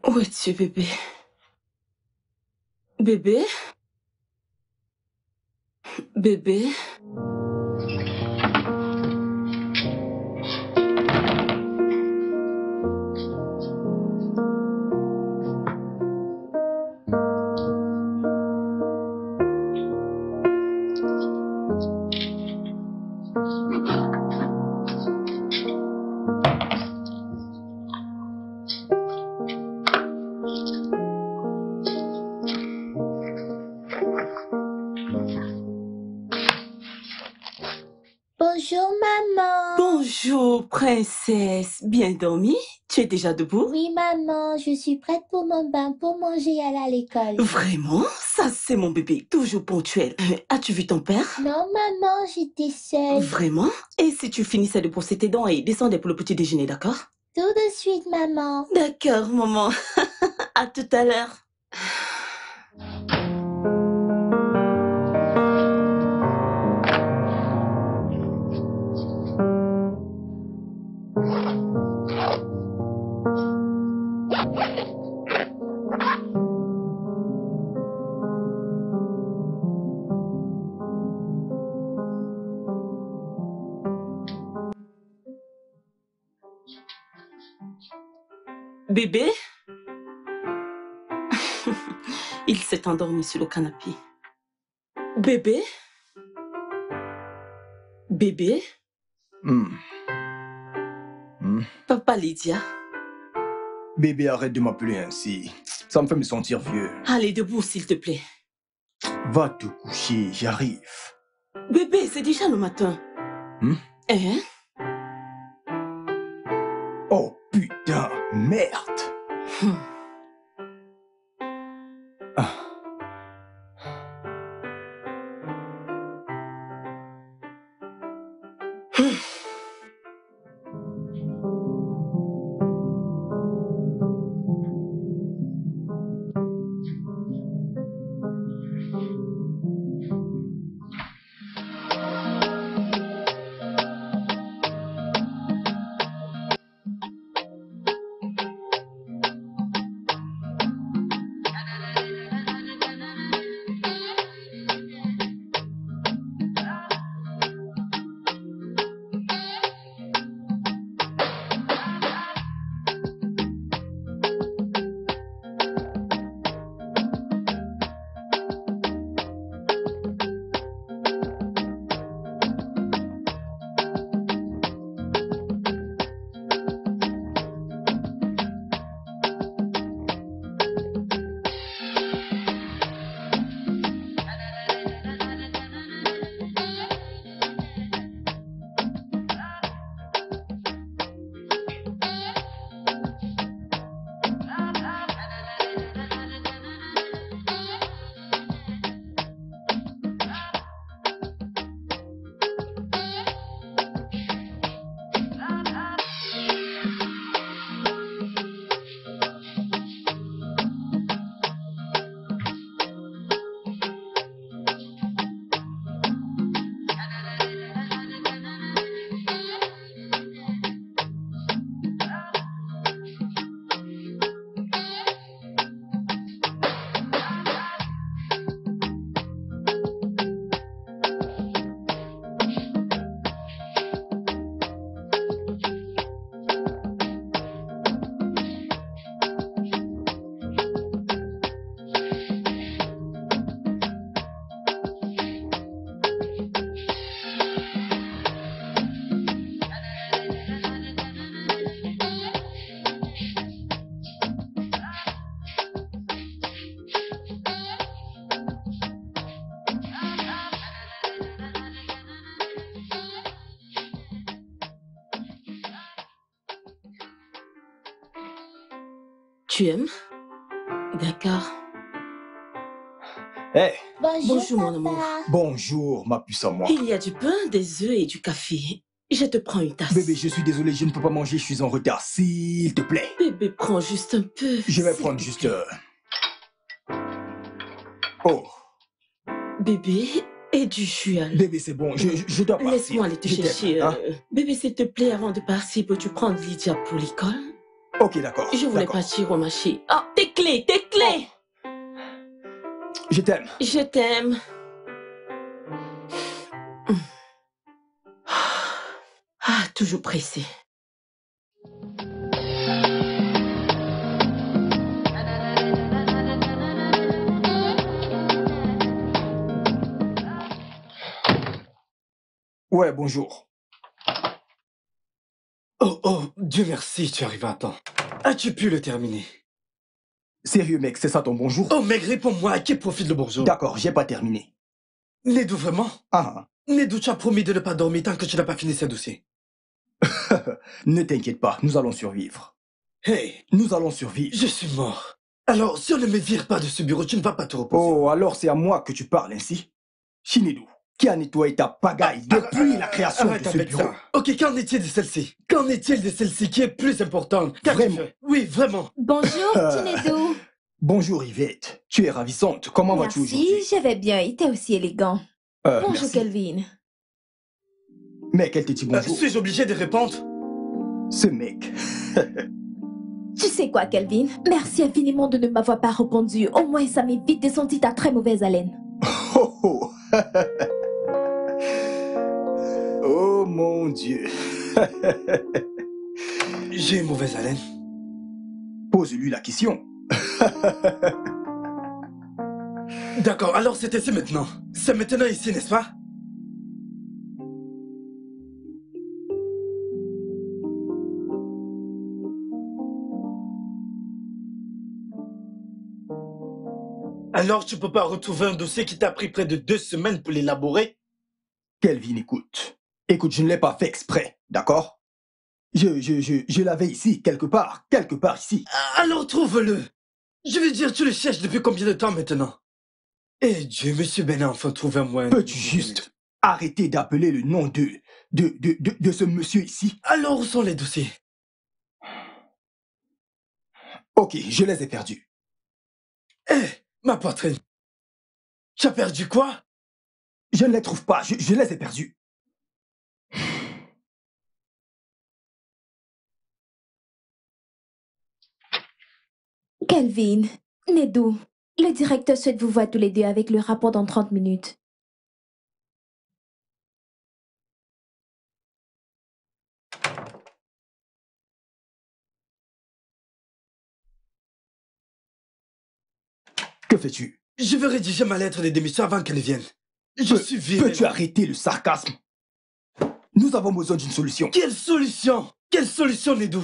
Où es-tu, bébé? Bébé? Bébé? Bonjour, maman. Bonjour, princesse. Bien dormi? Tu es déjà debout? Oui, maman, je suis prête pour mon bain, pour manger et aller à l'école. Vraiment? Ça, c'est mon bébé, toujours ponctuel. As-tu vu ton père? Non, maman, j'étais seule. Vraiment? Et si tu finissais de brosser tes dents et descendais pour le petit déjeuner, d'accord? Tout de suite, maman. D'accord, maman. À tout à l'heure. Bébé? Il s'est endormi sur le canapé. Bébé? Bébé? Papa Lydia? Bébé, arrête de m'appeler ainsi. Ça me fait me sentir vieux. Allez, debout, s'il te plaît. Va te coucher, j'arrive. Bébé, c'est déjà le matin. Hein? Oh putain, merde. Ah. Tu aimes? D'accord. Hey, Bonjour, mon amour. bonjour, ma puce à moi. Il y a du pain, des œufs et du café. Je te prends une tasse. Bébé, je suis désolé, je ne peux pas manger, je suis en retard. S'il te plaît. Bébé, prends juste un peu. Je vais s'il prendre te juste... plaît. Oh, Bébé, et du chual. bébé, c'est bon, je dois partir. Laisse-moi aller te Je t'aime, chercher. hein. Bébé, s'il te plaît, avant de partir, peux-tu prendre Lydia pour l'école? Ok, d'accord. Je voulais d'accord. partir au marché. Oh, tes clés, tes clés! Je t'aime. Je t'aime. Ah, toujours pressé. Ouais, bonjour. Oh, Dieu merci, tu arrives à temps. As-tu pu le terminer? Sérieux, mec, c'est ça ton bonjour? Oh, mec, réponds-moi, à qui profite le bonjour? D'accord, j'ai pas terminé. Nedou, vraiment? Ah, Nedou, tu as promis de ne pas dormir tant que tu n'as pas fini ce dossier. ne t'inquiète pas, nous allons survivre. Hey, Nous allons survivre. je suis mort. Alors, si on ne me vire pas de ce bureau, tu ne vas pas te reposer. Oh, alors c'est à moi que tu parles ainsi? Shinedou, qui a nettoyé ta pagaille depuis la création de Arrête ce avec bureau? ça. Ok, qu'en est-il de celle-ci? Qu'en est-il de celle-ci qui est plus importante? Qu'as-tu Vraiment? fait? Oui, vraiment. Bonjour, Tinedou. Bonjour Yvette, tu es ravissante. Comment vas-tu aujourd'hui? Merci, je vais bien. Il était aussi élégant. Bonjour, Merci. Kelvin. Mec, elle te dit bonjour. Suis-je obligé de répondre? Ce mec. Tu sais quoi, Kelvin? Merci infiniment de ne m'avoir pas répondu. Au moins, ça m'évite de sentir ta très mauvaise haleine. Oh, oh. Oh mon Dieu. J'ai une mauvaise haleine. Pose-lui la question. D'accord, alors c'est ici maintenant. C'est maintenant ici, n'est-ce pas? Alors tu peux pas retrouver un dossier qui t'a pris près de 2 semaines pour l'élaborer? Kelvin, écoute. Écoute, je ne l'ai pas fait exprès, d'accord? Je l'avais ici, quelque part ici. Alors trouve-le. Je veux dire, tu le cherches depuis combien de temps maintenant? Eh Dieu, monsieur Ben a enfin trouvé un moyen. Peux-tu juste arrêter d'appeler le nom de ce monsieur ici? Alors où sont les dossiers? Ok, je les ai perdus. Eh, ma poitrine. Tu as perdu quoi? Je ne les trouve pas, je les ai perdus. Kelvin, Nedou, le directeur souhaite vous voir tous les deux avec le rapport dans 30 minutes. Que fais-tu? Je veux rédiger ma lettre de démission avant qu'elle vienne. Je suis viré. Peux-tu arrêter le sarcasme? Nous avons besoin d'une solution. Quelle solution? Quelle solution, Nedou?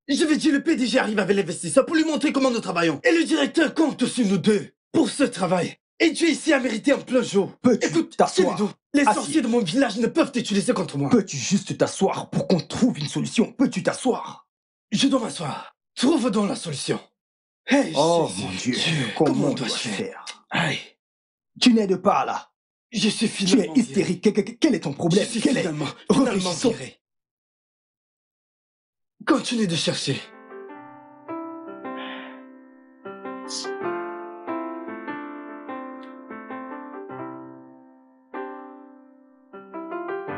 Je veux dire, le PDG arrive avec l'investisseur pour lui montrer comment nous travaillons. Et le directeur compte sur nous deux pour ce travail. Et tu es ici à mériter en plein jour. Peux-tu Écoute, t'asseoir? Nedou, les Assis. sorciers de mon village ne peuvent t'utiliser contre moi. Peux-tu juste t'asseoir pour qu'on trouve une solution? Peux-tu t'asseoir? Je dois m'asseoir. Trouve donc la solution. Hey, Oh Jésus, mon Dieu, comment comment dois-je dois-je faire? faire? Aïe, Tu n'aides pas là. je suis Tu es finalement hystérique. Quel est ton viré. problème? Je suis Quel est... finalement Réfléchissons. viré. Continue de chercher.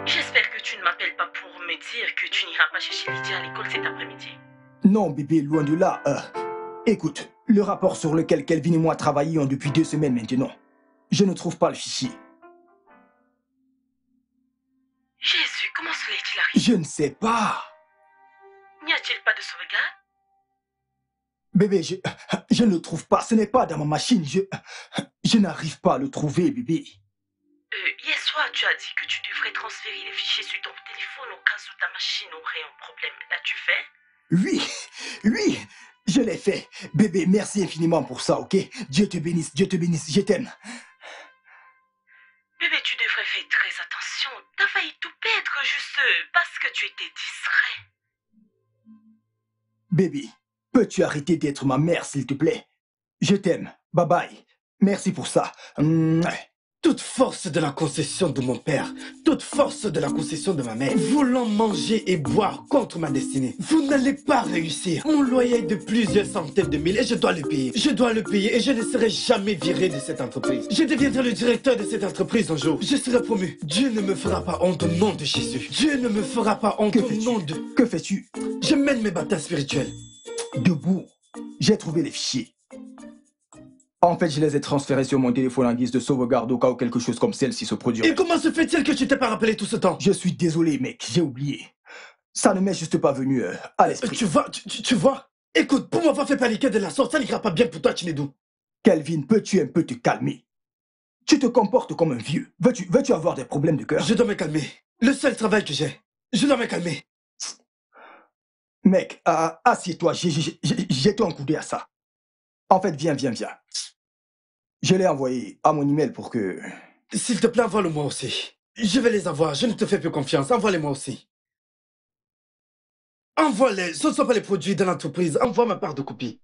J'espère que tu ne m'appelles pas pour me dire que tu n'iras pas chercher Lydia à l'école cet après-midi. Non, bébé, loin de là. Écoute, le rapport sur lequel Kelvin et moi travaillons depuis 2 semaines maintenant, je ne trouve pas le fichier. Jésus, comment cela est-il arrivé? Je ne sais pas. N'y a-t-il pas de sauvegarde? Bébé, je ne le trouve pas. Ce n'est pas dans ma machine. Je n'arrive pas à le trouver, bébé. Hier soir, tu as dit que tu devrais transférer les fichiers sur ton téléphone au cas où ta machine aurait un problème. L'as-tu fait? Oui, je l'ai fait. Bébé, merci infiniment pour ça, ok? Dieu te bénisse, je t'aime. Bébé, tu devrais faire très attention. T'as failli tout perdre juste parce que tu étais distrait. Bébé, peux-tu arrêter d'être ma mère, s'il te plaît? Je t'aime. Bye bye. Merci pour ça. Toute force de la concession de mon père, toute force de la concession de ma mère, voulant manger et boire contre ma destinée, vous n'allez pas réussir. Mon loyer est de plusieurs centaines de mille et je dois le payer. Je dois le payer et je ne serai jamais viré de cette entreprise. Je deviendrai le directeur de cette entreprise un jour. Je serai promu. Dieu ne me fera pas honte au nom de Jésus. Dieu ne me fera pas honte au nom de... Que fais-tu? Je mène mes batailles spirituelles. Debout. J'ai trouvé les fichiers. En fait, je les ai transférés sur mon téléphone en guise de sauvegarde au cas où quelque chose comme celle-ci se produirait. Et comment se fait-il que tu t'es pas rappelé tout ce temps? Je suis désolé, mec, j'ai oublié. Ça ne m'est juste pas venu à l'esprit. Tu vois? Écoute, pour m'avoir fait paniquer de la sorte, ça n'ira pas bien pour toi, Chinedou. Kelvin, peux-tu un peu te calmer? Tu te comportes comme un vieux. Veux-tu avoir des problèmes de cœur? Je dois me calmer. Le seul travail que j'ai. Je dois me calmer. Mec, assieds-toi, jette-toi un coup d'œil à ça. En fait, viens. Je l'ai envoyé à mon email pour que... S'il te plaît, envoie-le-moi aussi. Je vais les avoir, je ne te fais plus confiance. Envoie-les-moi aussi. Envoie-les, ce ne sont pas les produits de l'entreprise. Envoie ma part de copie.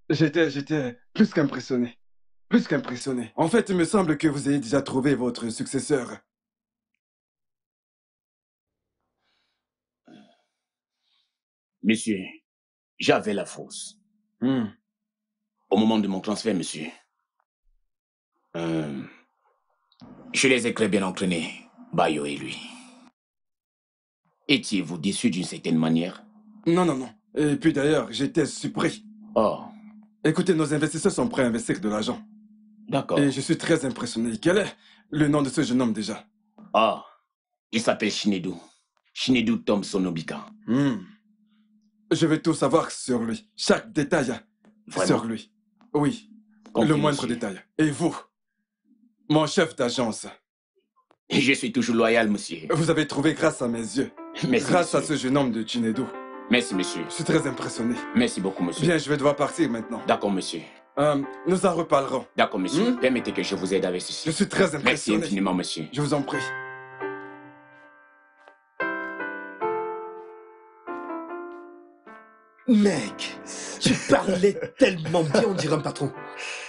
J'étais plus qu'impressionné. Plus qu'impressionné. En fait, il me semble que vous ayez déjà trouvé votre successeur. Monsieur, j'avais la fausse. Au moment de mon transfert, monsieur. Je les ai très bien entraînés, Bayo et lui. Étiez-vous déçu d'une certaine manière? Non. Et puis d'ailleurs, j'étais surpris. Oh. Écoutez, nos investisseurs sont prêts à investir de l'argent. D'accord. Et je suis très impressionné. Quel est le nom de ce jeune homme déjà? Ah, il s'appelle Chinedou. Chinedou Thompson Obika. Je veux tout savoir sur lui. Chaque détail Vraiment? sur lui. Oui, Compris, le moindre monsieur. détail. Et vous, mon chef d'agence, Je suis toujours loyal, monsieur. vous avez trouvé grâce à mes yeux. Merci, Grâce à monsieur. ce jeune homme de Chinedou. Merci, monsieur. Je suis très impressionné. Merci beaucoup, monsieur. Bien, je vais devoir partir maintenant. D'accord, monsieur. Nous en reparlerons. D'accord, monsieur. Permettez que je vous aide avec Je ceci. suis très Merci impressionné. infiniment, monsieur. Je vous en prie. Mec, tu parlais tellement bien, on dirait un patron.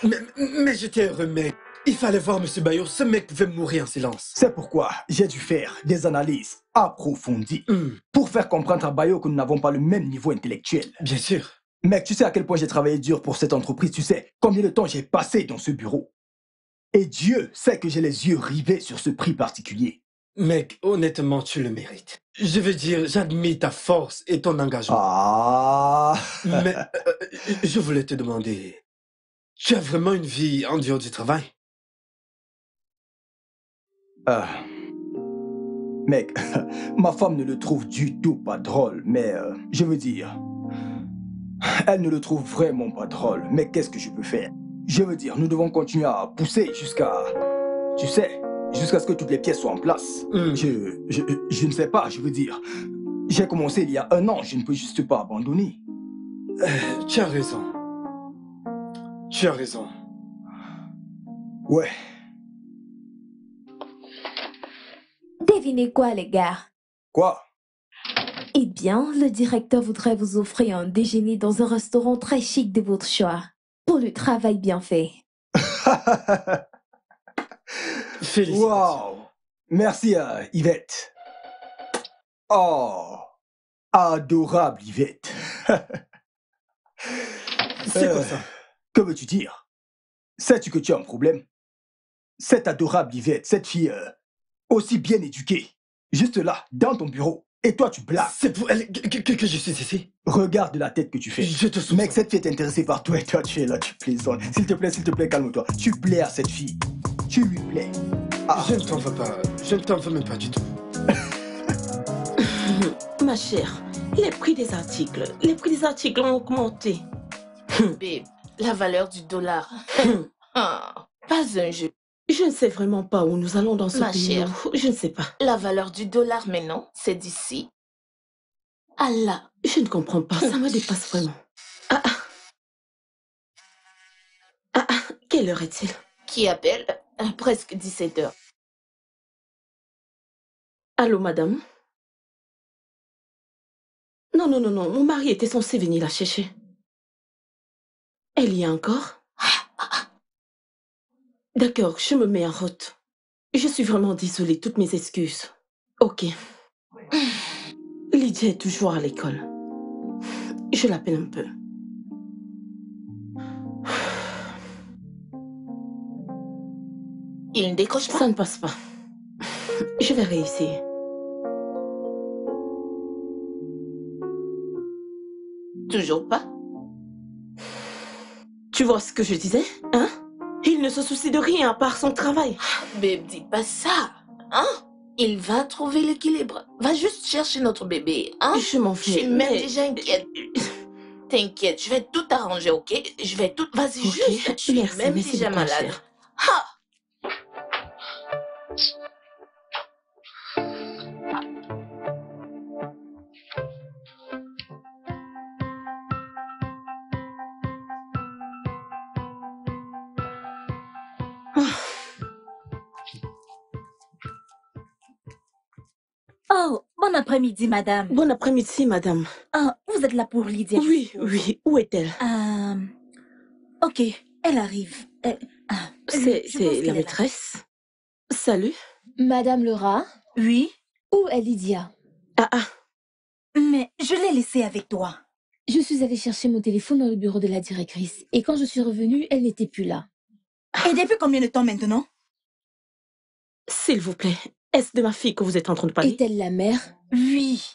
Mais j'étais heureux, mec. Il fallait voir M. Bayo, ce mec pouvait mourir en silence. C'est pourquoi j'ai dû faire des analyses approfondies pour faire comprendre à Bayo que nous n'avons pas le même niveau intellectuel. Bien sûr. Mec, tu sais à quel point j'ai travaillé dur pour cette entreprise, tu sais combien de temps j'ai passé dans ce bureau. Et Dieu sait que j'ai les yeux rivés sur ce prix particulier. Mec, honnêtement, tu le mérites. Je veux dire, j'admire ta force et ton engagement. Ah. Mais je voulais te demander, tu as vraiment une vie en dehors du travail? Mec, ma femme ne le trouve du tout pas drôle, mais je veux dire, elle ne le trouve vraiment pas drôle, mais qu'est-ce que je peux faire? Je veux dire, nous devons continuer à pousser jusqu'à, tu sais, jusqu'à ce que toutes les pièces soient en place. Je ne sais pas, je veux dire, j'ai commencé il y a 1 an, je ne peux juste pas abandonner. Tu as raison. Tu as raison. Ouais. Devinez quoi, les gars? Quoi? Eh bien, le directeur voudrait vous offrir un déjeuner dans un restaurant très chic de votre choix, pour le travail bien fait. Félicitations. Wow. Merci à Yvette. Oh, adorable Yvette. C'est quoi ça? Que veux-tu dire? Sais-tu que tu as un problème? Cette adorable Yvette, cette fille aussi bien éduquée, juste là, dans ton bureau, et toi tu blagues. C'est pour elle que je suis ici. Regarde la tête que tu fais. Je te soupçonne. Mec, cette fille est intéressée par toi et toi tu es là, tu plaisantes. S'il te plaît, calme-toi. Tu plais à cette fille. Tu lui plais. Ah. Je ne t'en veux pas. Je ne t'en veux même pas du tout. Ma chère, les prix des articles ont augmenté. Babe, la valeur du dollar. Pas un jeu. Je ne sais vraiment pas où nous allons dans ce Ma pays. chère. Je ne sais pas. La valeur du dollar, mais non, c'est d'ici. Allah. Je ne comprends pas, ça me dépasse vraiment. Quelle heure est-il? Qui appelle? Presque 17 heures. Allô, madame? Non, mon mari était censé venir la chercher. Elle y est encore? D'accord, je me mets en route. Je suis vraiment désolée, toutes mes excuses. Ok. Lydia est toujours à l'école. Je l'appelle un peu. Il ne décroche pas. Ça ne passe pas. Je vais réessayer. Toujours pas. Tu vois ce que je disais, hein? Il ne se soucie de rien à part son travail. Babe, dis pas ça, hein? Il va trouver l'équilibre. Va juste chercher notre bébé, hein? Je m'en Je fais. suis même déjà inquiète. T'inquiète, je vais tout arranger, ok? Je vais tout... Vas-y, Ok, juste. Je suis merci, même merci déjà beaucoup, malade. chère. Ha! Oh, bon après-midi, madame. Bon après-midi, madame. Ah, vous êtes là pour Lydia? Oui, oui. Où est-elle? Ok, elle arrive. Je pense C'est qu'elle est la là. maîtresse. Salut. Madame Laura, Oui, où est Lydia? mais je l'ai laissée avec toi. Je suis allée chercher mon téléphone dans le bureau de la directrice et quand je suis revenue, elle n'était plus là. Et depuis combien de temps maintenant? S'il vous plaît, est-ce de ma fille que vous êtes en train de parler? Est-elle la mère? Oui.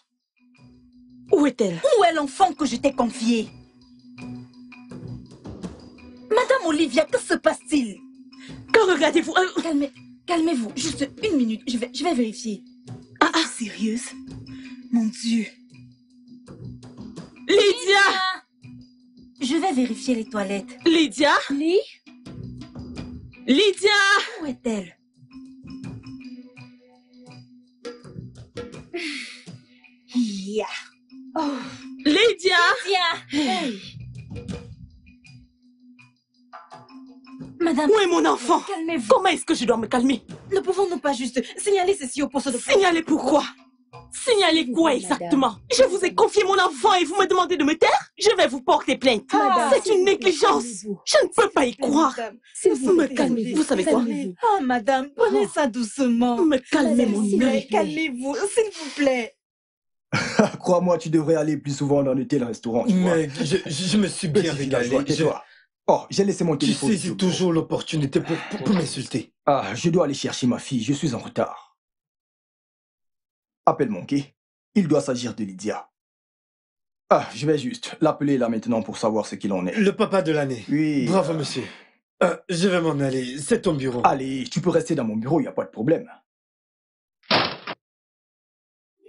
Où est-elle? Où est l'enfant que je t'ai confié? Madame Olivia, que se passe-t-il? Quand regardez-vous? Calmez-vous, juste une minute, je vais vérifier. Es-tu sérieuse? Mon Dieu. Lydia! Je vais vérifier les toilettes. Lydia? Lydia! Où est-elle? Yeah. Oh, Lydia! tiens. Hey. Madame, Où est mon enfant? calmez-vous. Comment est-ce que je dois me calmer? Ne pouvons-nous pas juste signaler ceci au poste de police? Signaler pourquoi? Signaler quoi exactement? Je vous ai confié mon enfant et vous me demandez de me taire? Je vais vous porter plainte. Madame, C'est une négligence. Je ne peux pas y croire. S'il vous Me plaît, calmez. Vous savez quoi? calmez-vous. Oh, madame, prenez ça doucement. Me calmez, Madame, mon s'il vous mari. plaît. Calmez-vous, s'il vous plaît. Crois-moi, tu devrais aller plus souvent dans de tels restaurants, tu vois. Mec, je me suis bien Petit villageois, régalé. tais-toi. Oh, j'ai laissé mon Tu téléphone. saisis toujours l'opportunité pour m'insulter. Ah, je dois aller chercher ma fille, je suis en retard. Appelle mon quai. Il doit s'agir de Lydia. Ah, je vais juste l'appeler là maintenant pour savoir ce qu'il en est. Le papa de l'année. Oui. Bravo, monsieur. Je vais m'en aller. C'est ton bureau. Allez, tu peux rester dans mon bureau, il n'y a pas de problème.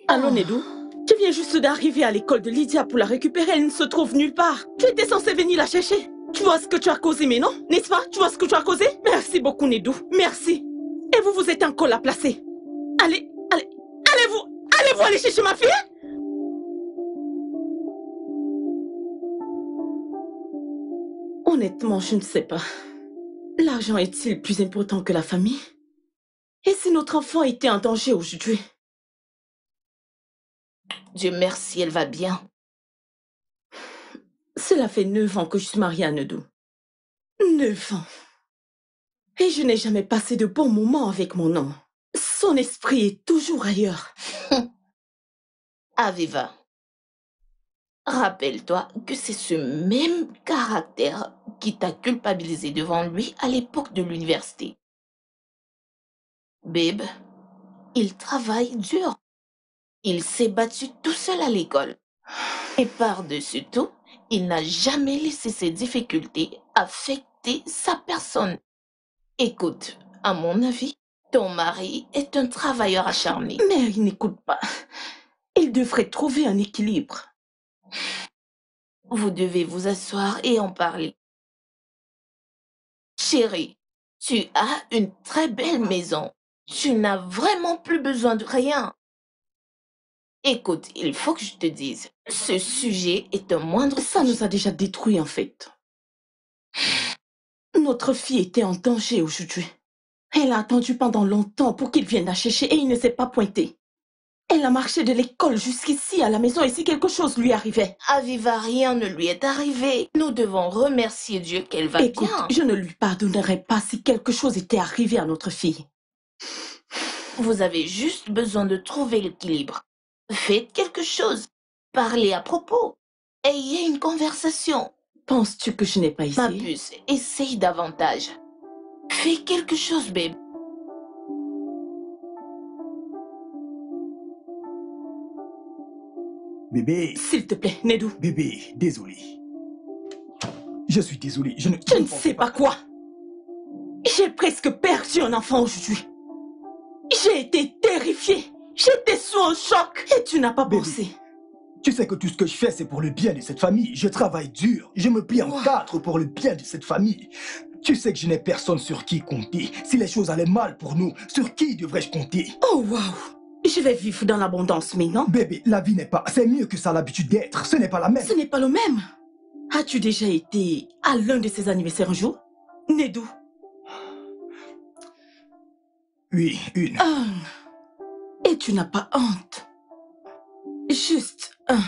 Allô, Nedou? Tu viens juste d'arriver à l'école de Lydia pour la récupérer, elle ne se trouve nulle part. Tu étais censé venir la chercher. Tu vois ce que tu as causé, mais non? N'est-ce pas? Tu vois ce que tu as causé? Merci beaucoup, Nedou. Merci. Et vous êtes encore là placé. Allez-vous aller chercher ma fille? Honnêtement, je ne sais pas. L'argent est-il plus important que la famille? Et si notre enfant était en danger aujourd'hui? Dieu merci, elle va bien. Cela fait 9 ans que je suis mariée à Nedou. 9 ans. Et je n'ai jamais passé de bons moments avec mon homme. Son esprit est toujours ailleurs. Aviva, rappelle-toi que c'est ce même caractère qui t'a culpabilisé devant lui à l'époque de l'université. Babe, il travaille dur. Il s'est battu tout seul à l'école. Et par-dessus tout, il n'a jamais laissé ses difficultés affecter sa personne. Écoute, à mon avis, ton mari est un travailleur acharné. Mais il n'écoute pas. Il devrait trouver un équilibre. Vous devez vous asseoir et en parler. Chérie, tu as une très belle maison. Tu n'as vraiment plus besoin de rien. Écoute, il faut que je te dise, ce sujet est un moindre... Ça nous a déjà détruits en fait. Notre fille était en danger aujourd'hui. Elle a attendu pendant longtemps pour qu'il vienne la chercher et il ne s'est pas pointé. Elle a marché de l'école jusqu'ici à la maison et si quelque chose lui arrivait. Aviva, rien ne lui est arrivé. Nous devons remercier Dieu qu'elle va Écoute, bien. je ne lui pardonnerais pas si quelque chose était arrivé à notre fille. Vous avez juste besoin de trouver l'équilibre. Faites quelque chose. Parlez à propos. Ayez une conversation. Penses-tu que je n'ai pas Ma essayé? puce, essaye davantage. Fais quelque chose, babe. Bébé, S'il te plaît, Nedou. bébé, désolé. Je suis désolé, je ne sais pas quoi. J'ai presque perdu un enfant aujourd'hui. J'ai été terrifiée. J'étais sous un choc. Et tu n'as pas Bébé, pensé. tu sais que tout ce que je fais, c'est pour le bien de cette famille. Je travaille dur. Je me plie en quatre pour le bien de cette famille. Tu sais que je n'ai personne sur qui compter. Si les choses allaient mal pour nous, sur qui devrais-je compter? Oh, waouh. Je vais vivre dans l'abondance, mais non. Bébé, la vie n'est pas... C'est mieux que ça a l'habitude d'être. Ce n'est pas la même. Ce n'est pas le même. As-tu déjà été à l'un de ses anniversaires un jour? Nedou? Oui, une. Et tu n'as pas honte? Juste un.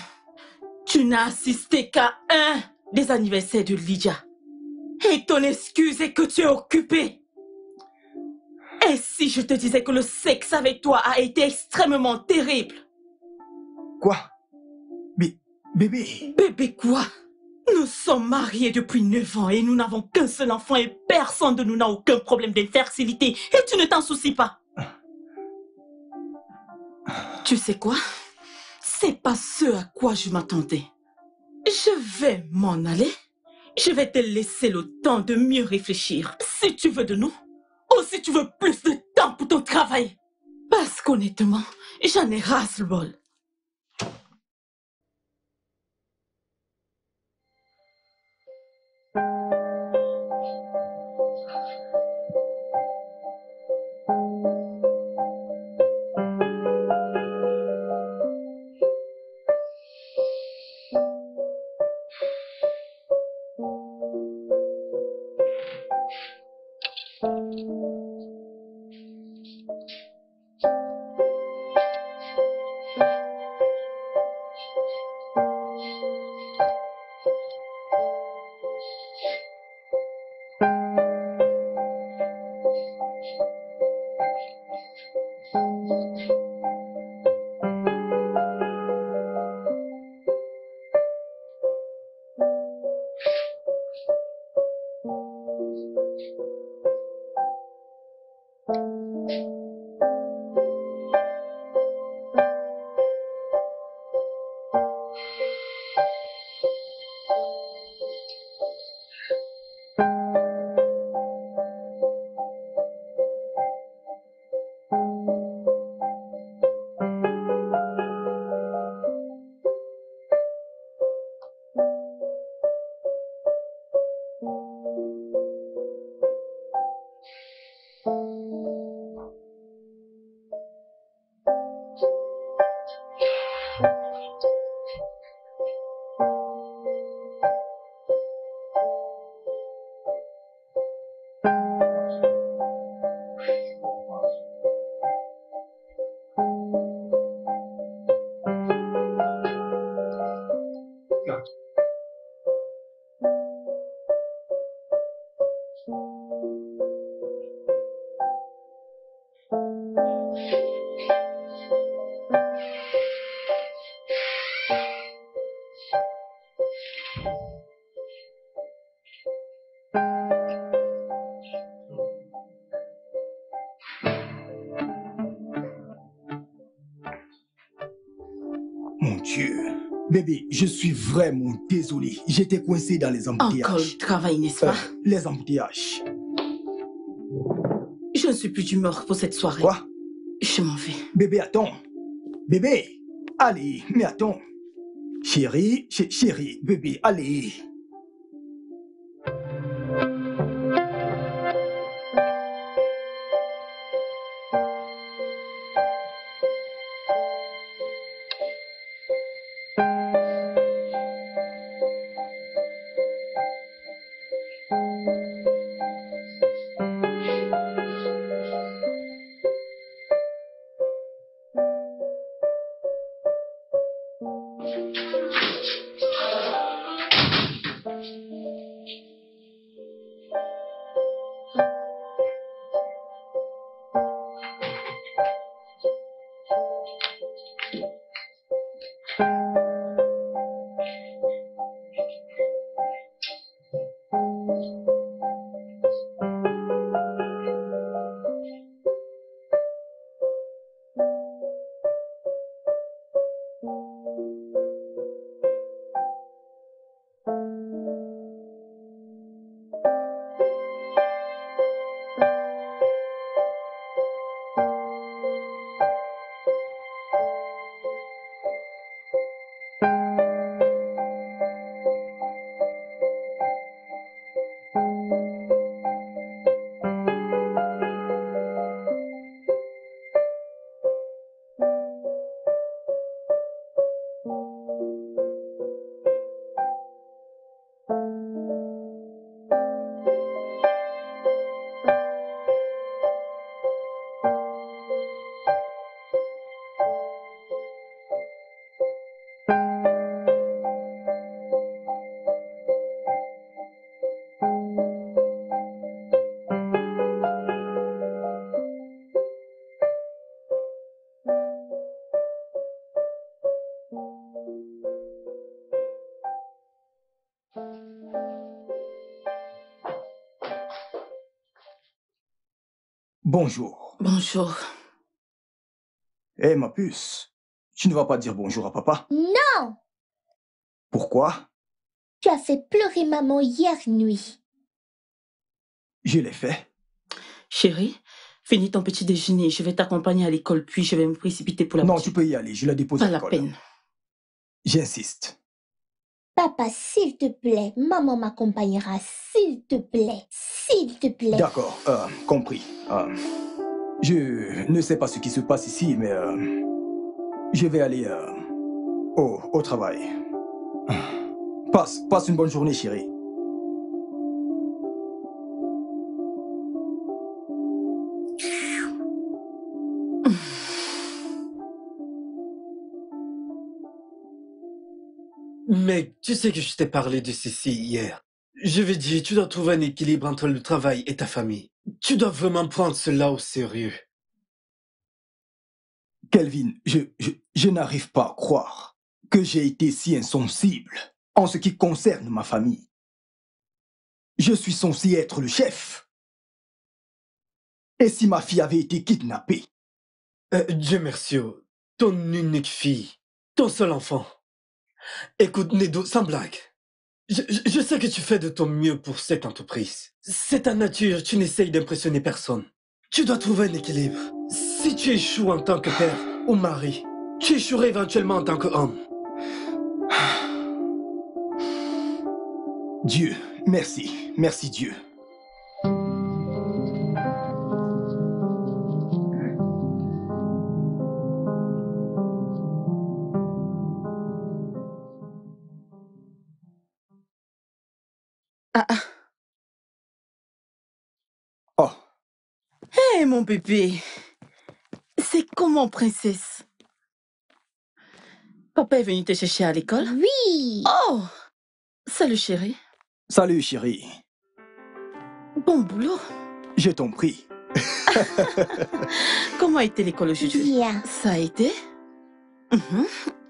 Tu n'as assisté qu'à un des anniversaires de Lydia. Et ton excuse est que tu es occupé. Et si je te disais que le sexe avec toi a été extrêmement terrible? Quoi? Bébé. Bébé quoi? Nous sommes mariés depuis 9 ans et nous n'avons qu'un seul enfant et personne de nous n'a aucun problème d'infertilité. Et tu ne t'en soucies pas. Tu sais quoi? C'est pas ce à quoi je m'attendais. Je vais m'en aller. Je vais te laisser le temps de mieux réfléchir. Si tu veux de nous, ou si tu veux plus de temps pour ton travail. Parce qu'honnêtement, j'en ai ras-le-bol. Bébé, je suis vraiment désolé. J'étais coincé dans les Encore embouteillages. le travail, n'est-ce pas? Les embouteillages. Je ne suis plus d'humeur pour cette soirée. Quoi? Je m'en vais. Bébé, attends. Bébé, allez, mais attends. Chérie, chérie, bébé, allez. Bonjour. Bonjour. Hé, ma puce, tu ne vas pas dire bonjour à papa? Non! Pourquoi? Tu as fait pleurer maman hier nuit. Je l'ai fait. Chérie, finis ton petit déjeuner. Je vais t'accompagner à l'école, puis je vais me précipiter pour la Non, boutique. tu peux y aller, je la dépose Pas à la l'école. peine. J'insiste. Papa, s'il te plaît, maman m'accompagnera, s'il te plaît, s'il te plaît. D'accord, compris. Je ne sais pas ce qui se passe ici, mais je vais aller au travail. Passe une bonne journée, chérie. Mec, tu sais que je t'ai parlé de ceci hier. Je veux dire, tu dois trouver un équilibre entre le travail et ta famille. Tu dois vraiment prendre cela au sérieux. Kelvin, je n'arrive pas à croire que j'ai été si insensible en ce qui concerne ma famille. Je suis censé être le chef. Et si ma fille avait été kidnappée? Dieu merci, ton unique fille, ton seul enfant. Écoute, Nedo, sans blague. Je sais que tu fais de ton mieux pour cette entreprise. C'est ta nature, tu n'essayes d'impressionner personne. Tu dois trouver un équilibre. Si tu échoues en tant que père ou mari, tu échoueras éventuellement en tant qu'homme. Dieu, merci. Merci Dieu. Oh, Hé, mon bébé. C'est comment, princesse? Papa est venu te chercher à l'école? Oui! Oh! Salut, chérie. salut chérie. Bon boulot. Je t'en prie. Comment a été l'école aujourd'hui? Bien. Ça a été? Mhm.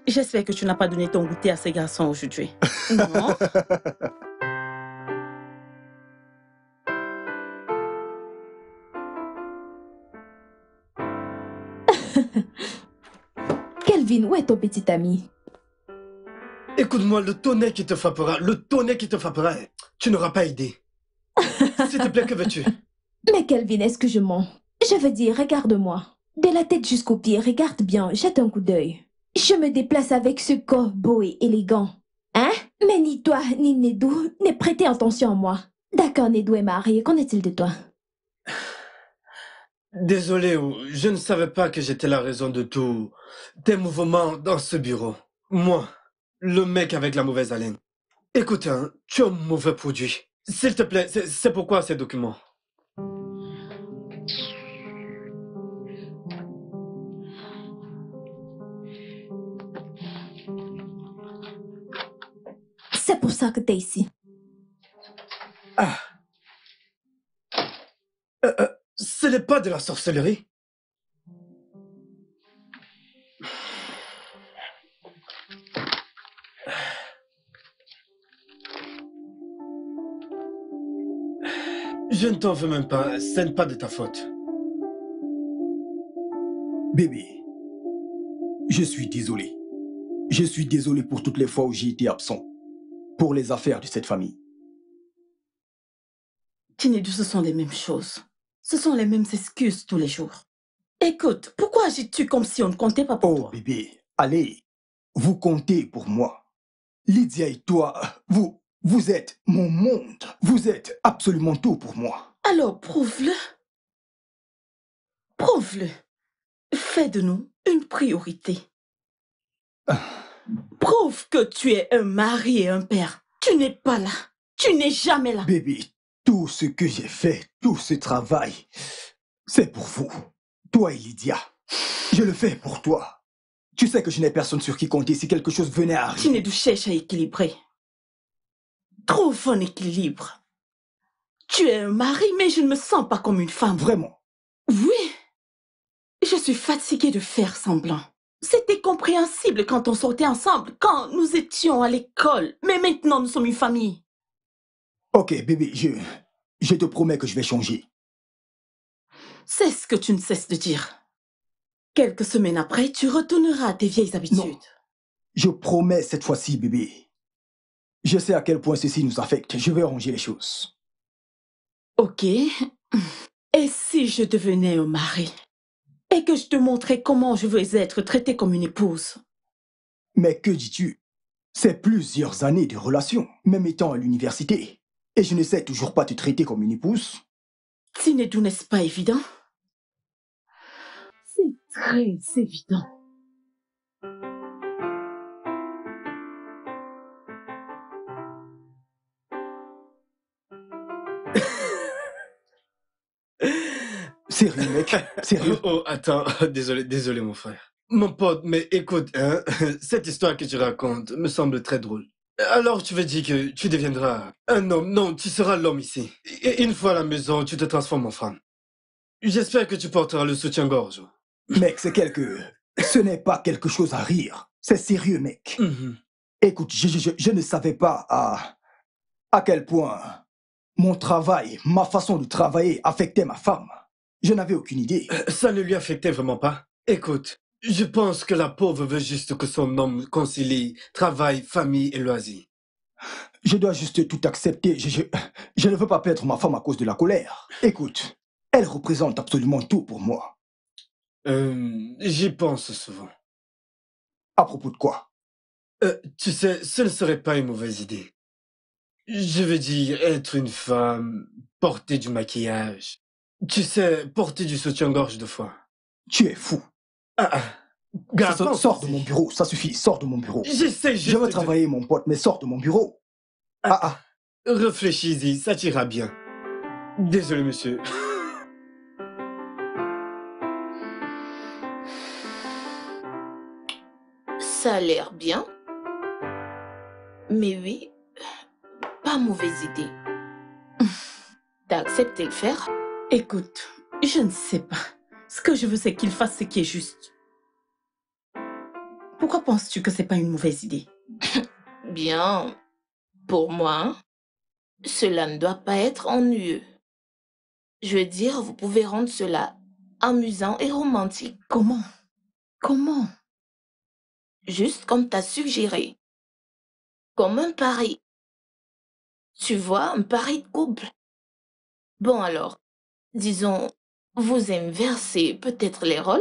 J'espère que tu n'as pas donné ton goûter à ces garçons aujourd'hui. Non? Kelvin, où est ton petit ami? Écoute-moi, le tonnerre qui te frappera, tu n'auras pas idée. S'il te plaît, que veux-tu? Mais Kelvin, est-ce que je mens? Je veux dire, regarde-moi. De la tête jusqu'aux pieds, regarde bien, jette un coup d'œil. Je me déplace avec ce corps beau et élégant. Hein? Mais ni toi, ni Nedou ne prêtez attention à moi. D'accord, Nedou est marié, qu'en est-il de toi? Désolé, je ne savais pas que j'étais la raison de tous tes mouvements dans ce bureau. Moi, le mec avec la mauvaise haleine. Écoute, hein, tu es un mauvais produit. S'il te plaît, c'est pourquoi ces documents? C'est pour ça que t'es ici. Ah. Ce n'est pas de la sorcellerie. Je ne t'en veux même pas, ce n'est pas de ta faute. Bébé, je suis désolé. Je suis désolé pour toutes les fois où j'ai été absent. Pour les affaires de cette famille. Chinedu, ce sont les mêmes choses. Ce sont les mêmes excuses tous les jours. Écoute, pourquoi agis-tu comme si on ne comptait pas pour toi? Oh bébé, allez, vous comptez pour moi. Lydia et toi, vous êtes mon monde. Vous êtes absolument tout pour moi. Alors prouve-le. Prouve-le. Fais de nous une priorité. Prouve que tu es un mari et un père. Tu n'es pas là. Tu n'es jamais là. Bébé, tout ce que j'ai fait, tout ce travail, c'est pour vous. Toi et Lydia. Je le fais pour toi. Tu sais que je n'ai personne sur qui compter si quelque chose venait à arriver. Chinedu cherche à équilibrer. Trouve un équilibre. Tu es un mari, mais je ne me sens pas comme une femme. Vraiment? Oui. Je suis fatiguée de faire semblant. C'était compréhensible quand on sortait ensemble, quand nous étions à l'école. Mais maintenant, nous sommes une famille. Ok, bébé, je te promets que je vais changer. C'est ce que tu ne cesses de dire. Quelques semaines après, tu retourneras à tes vieilles habitudes. Non. Je promets cette fois-ci, bébé. Je sais à quel point ceci nous affecte. Je vais ranger les choses. Ok. Et si je devenais un mari? Et que je te montrais comment je veux être traitée comme une épouse? Mais que dis-tu? C'est plusieurs années de relation, même étant à l'université. Et je ne sais toujours pas te traiter comme une épouse. Tinedou, n'est-ce pas évident? C'est très évident. Sérieux, mec? Sérieux? Oh, attends, désolé mon frère. Mon pote, mais écoute, hein, cette histoire que tu racontes me semble très drôle. Alors tu veux dire que tu deviendras un homme? Non, tu seras l'homme ici. Et une fois à la maison, tu te transformes en femme. J'espère que tu porteras le soutien-gorge. Mec, ce n'est pas quelque chose à rire. C'est sérieux, mec. Écoute, je ne savais pas à quel point mon travail, ma façon de travailler affectait ma femme. Je n'avais aucune idée. Ça ne lui affectait vraiment pas. Écoute, je pense que la pauvre veut juste que son homme concilie travail, famille et loisirs. Je dois juste tout accepter. Je ne veux pas perdre ma femme à cause de la colère. Écoute, elle représente absolument tout pour moi. J'y pense souvent. À propos de quoi? Tu sais, ce ne serait pas une mauvaise idée. Je veux dire, être une femme, porter du maquillage. Tu sais, porter du soutien-gorge de fois. Tu es fou. Garçon, sors de mon bureau, ça suffit, sors de mon bureau. J'essaie juste Je veux travailler, mon pote, mais sors de mon bureau. Réfléchis-y, ça t'ira bien. Désolé, monsieur. Ça a l'air bien. Mais oui, pas mauvaise idée. T'as accepté de le faire? Écoute, je ne sais pas. Ce que je veux, c'est qu'il fasse ce qui est juste. Pourquoi penses-tu que c'est pas une mauvaise idée? Bien, pour moi, cela ne doit pas être ennuyeux. Je veux dire, vous pouvez rendre cela amusant et romantique. Comment? Comment? Juste comme t'as suggéré. comme un pari. Tu vois, un pari de couple. Bon alors, disons, vous inversez peut-être les rôles.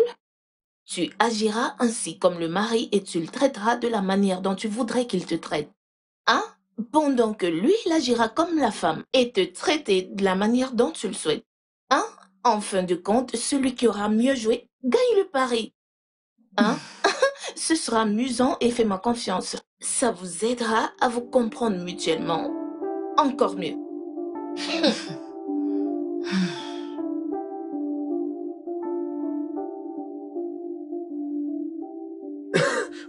Tu agiras ainsi comme le mari et tu le traiteras de la manière dont tu voudrais qu'il te traite. Hein? Pendant que lui, il agira comme la femme et te traiter de la manière dont tu le souhaites. Hein? En fin de compte, celui qui aura mieux joué gagne le pari. Hein? Ce sera amusant et fais-moi confiance. Ça vous aidera à vous comprendre mutuellement. Encore mieux.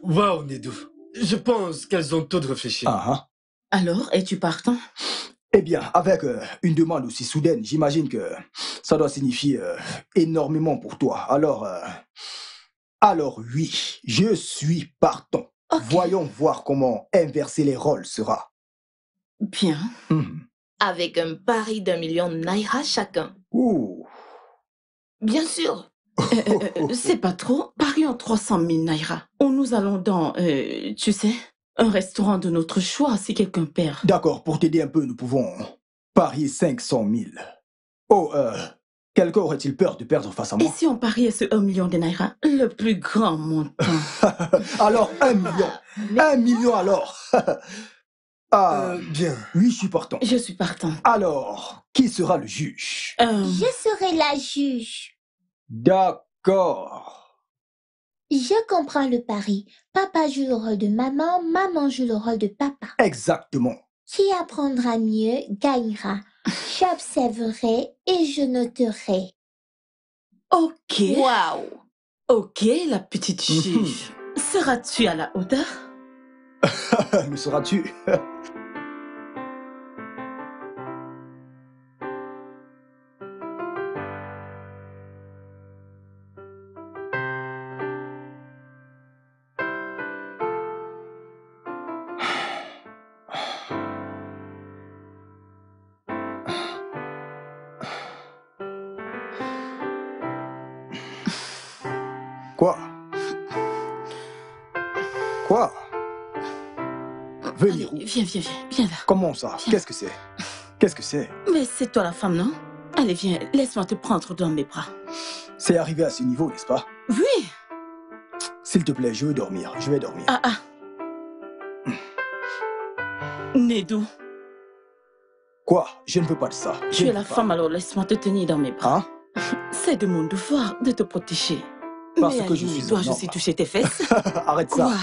Waouh, Nedou. Je pense qu'elles ont tout de réfléchir. Alors, es-tu partant? Eh bien, avec une demande aussi soudaine, j'imagine que ça doit signifier énormément pour toi. Alors oui, je suis partant. Okay. Voyons voir comment inverser les rôles sera. Bien. Avec un pari d'1 million de naira chacun. Ouh. Bien sûr. C'est pas trop. Parions 300 000 naira. Ou nous allons dans, tu sais, un restaurant de notre choix si quelqu'un perd. D'accord, pour t'aider un peu, nous pouvons parier 500 000. Oh, quelqu'un aurait-il peur de perdre face à moi? Et si on pariait ce 1 million de naira, le plus grand montant? Alors, 1 million. 1 million alors. Bien. Oui, je suis partant. Je suis partant. Alors, qui sera le juge? Je serai la juge. D'accord. Je comprends le pari. Papa joue le rôle de maman, maman joue le rôle de papa. Exactement. Qui apprendra mieux gagnera. J'observerai et je noterai. Ok. Waouh. Ok, la petite juge. Seras-tu à la hauteur? Le seras-tu? Quoi? Quoi? Venez. Allez, viens là. Comment ça? Qu'est-ce que c'est? Qu'est-ce que c'est? Mais c'est toi la femme, non? Allez, viens, laisse-moi te prendre dans mes bras. C'est arrivé à ce niveau, n'est-ce pas? Oui. S'il te plaît, je veux dormir. Je vais dormir. Nedou. Quoi? Je ne veux pas de ça. Tu es la femme, alors laisse-moi te tenir dans mes bras. C'est de mon devoir de te protéger. Parce que je suis dois-je aussi toucher tes fesses? Arrête ça. Quoi?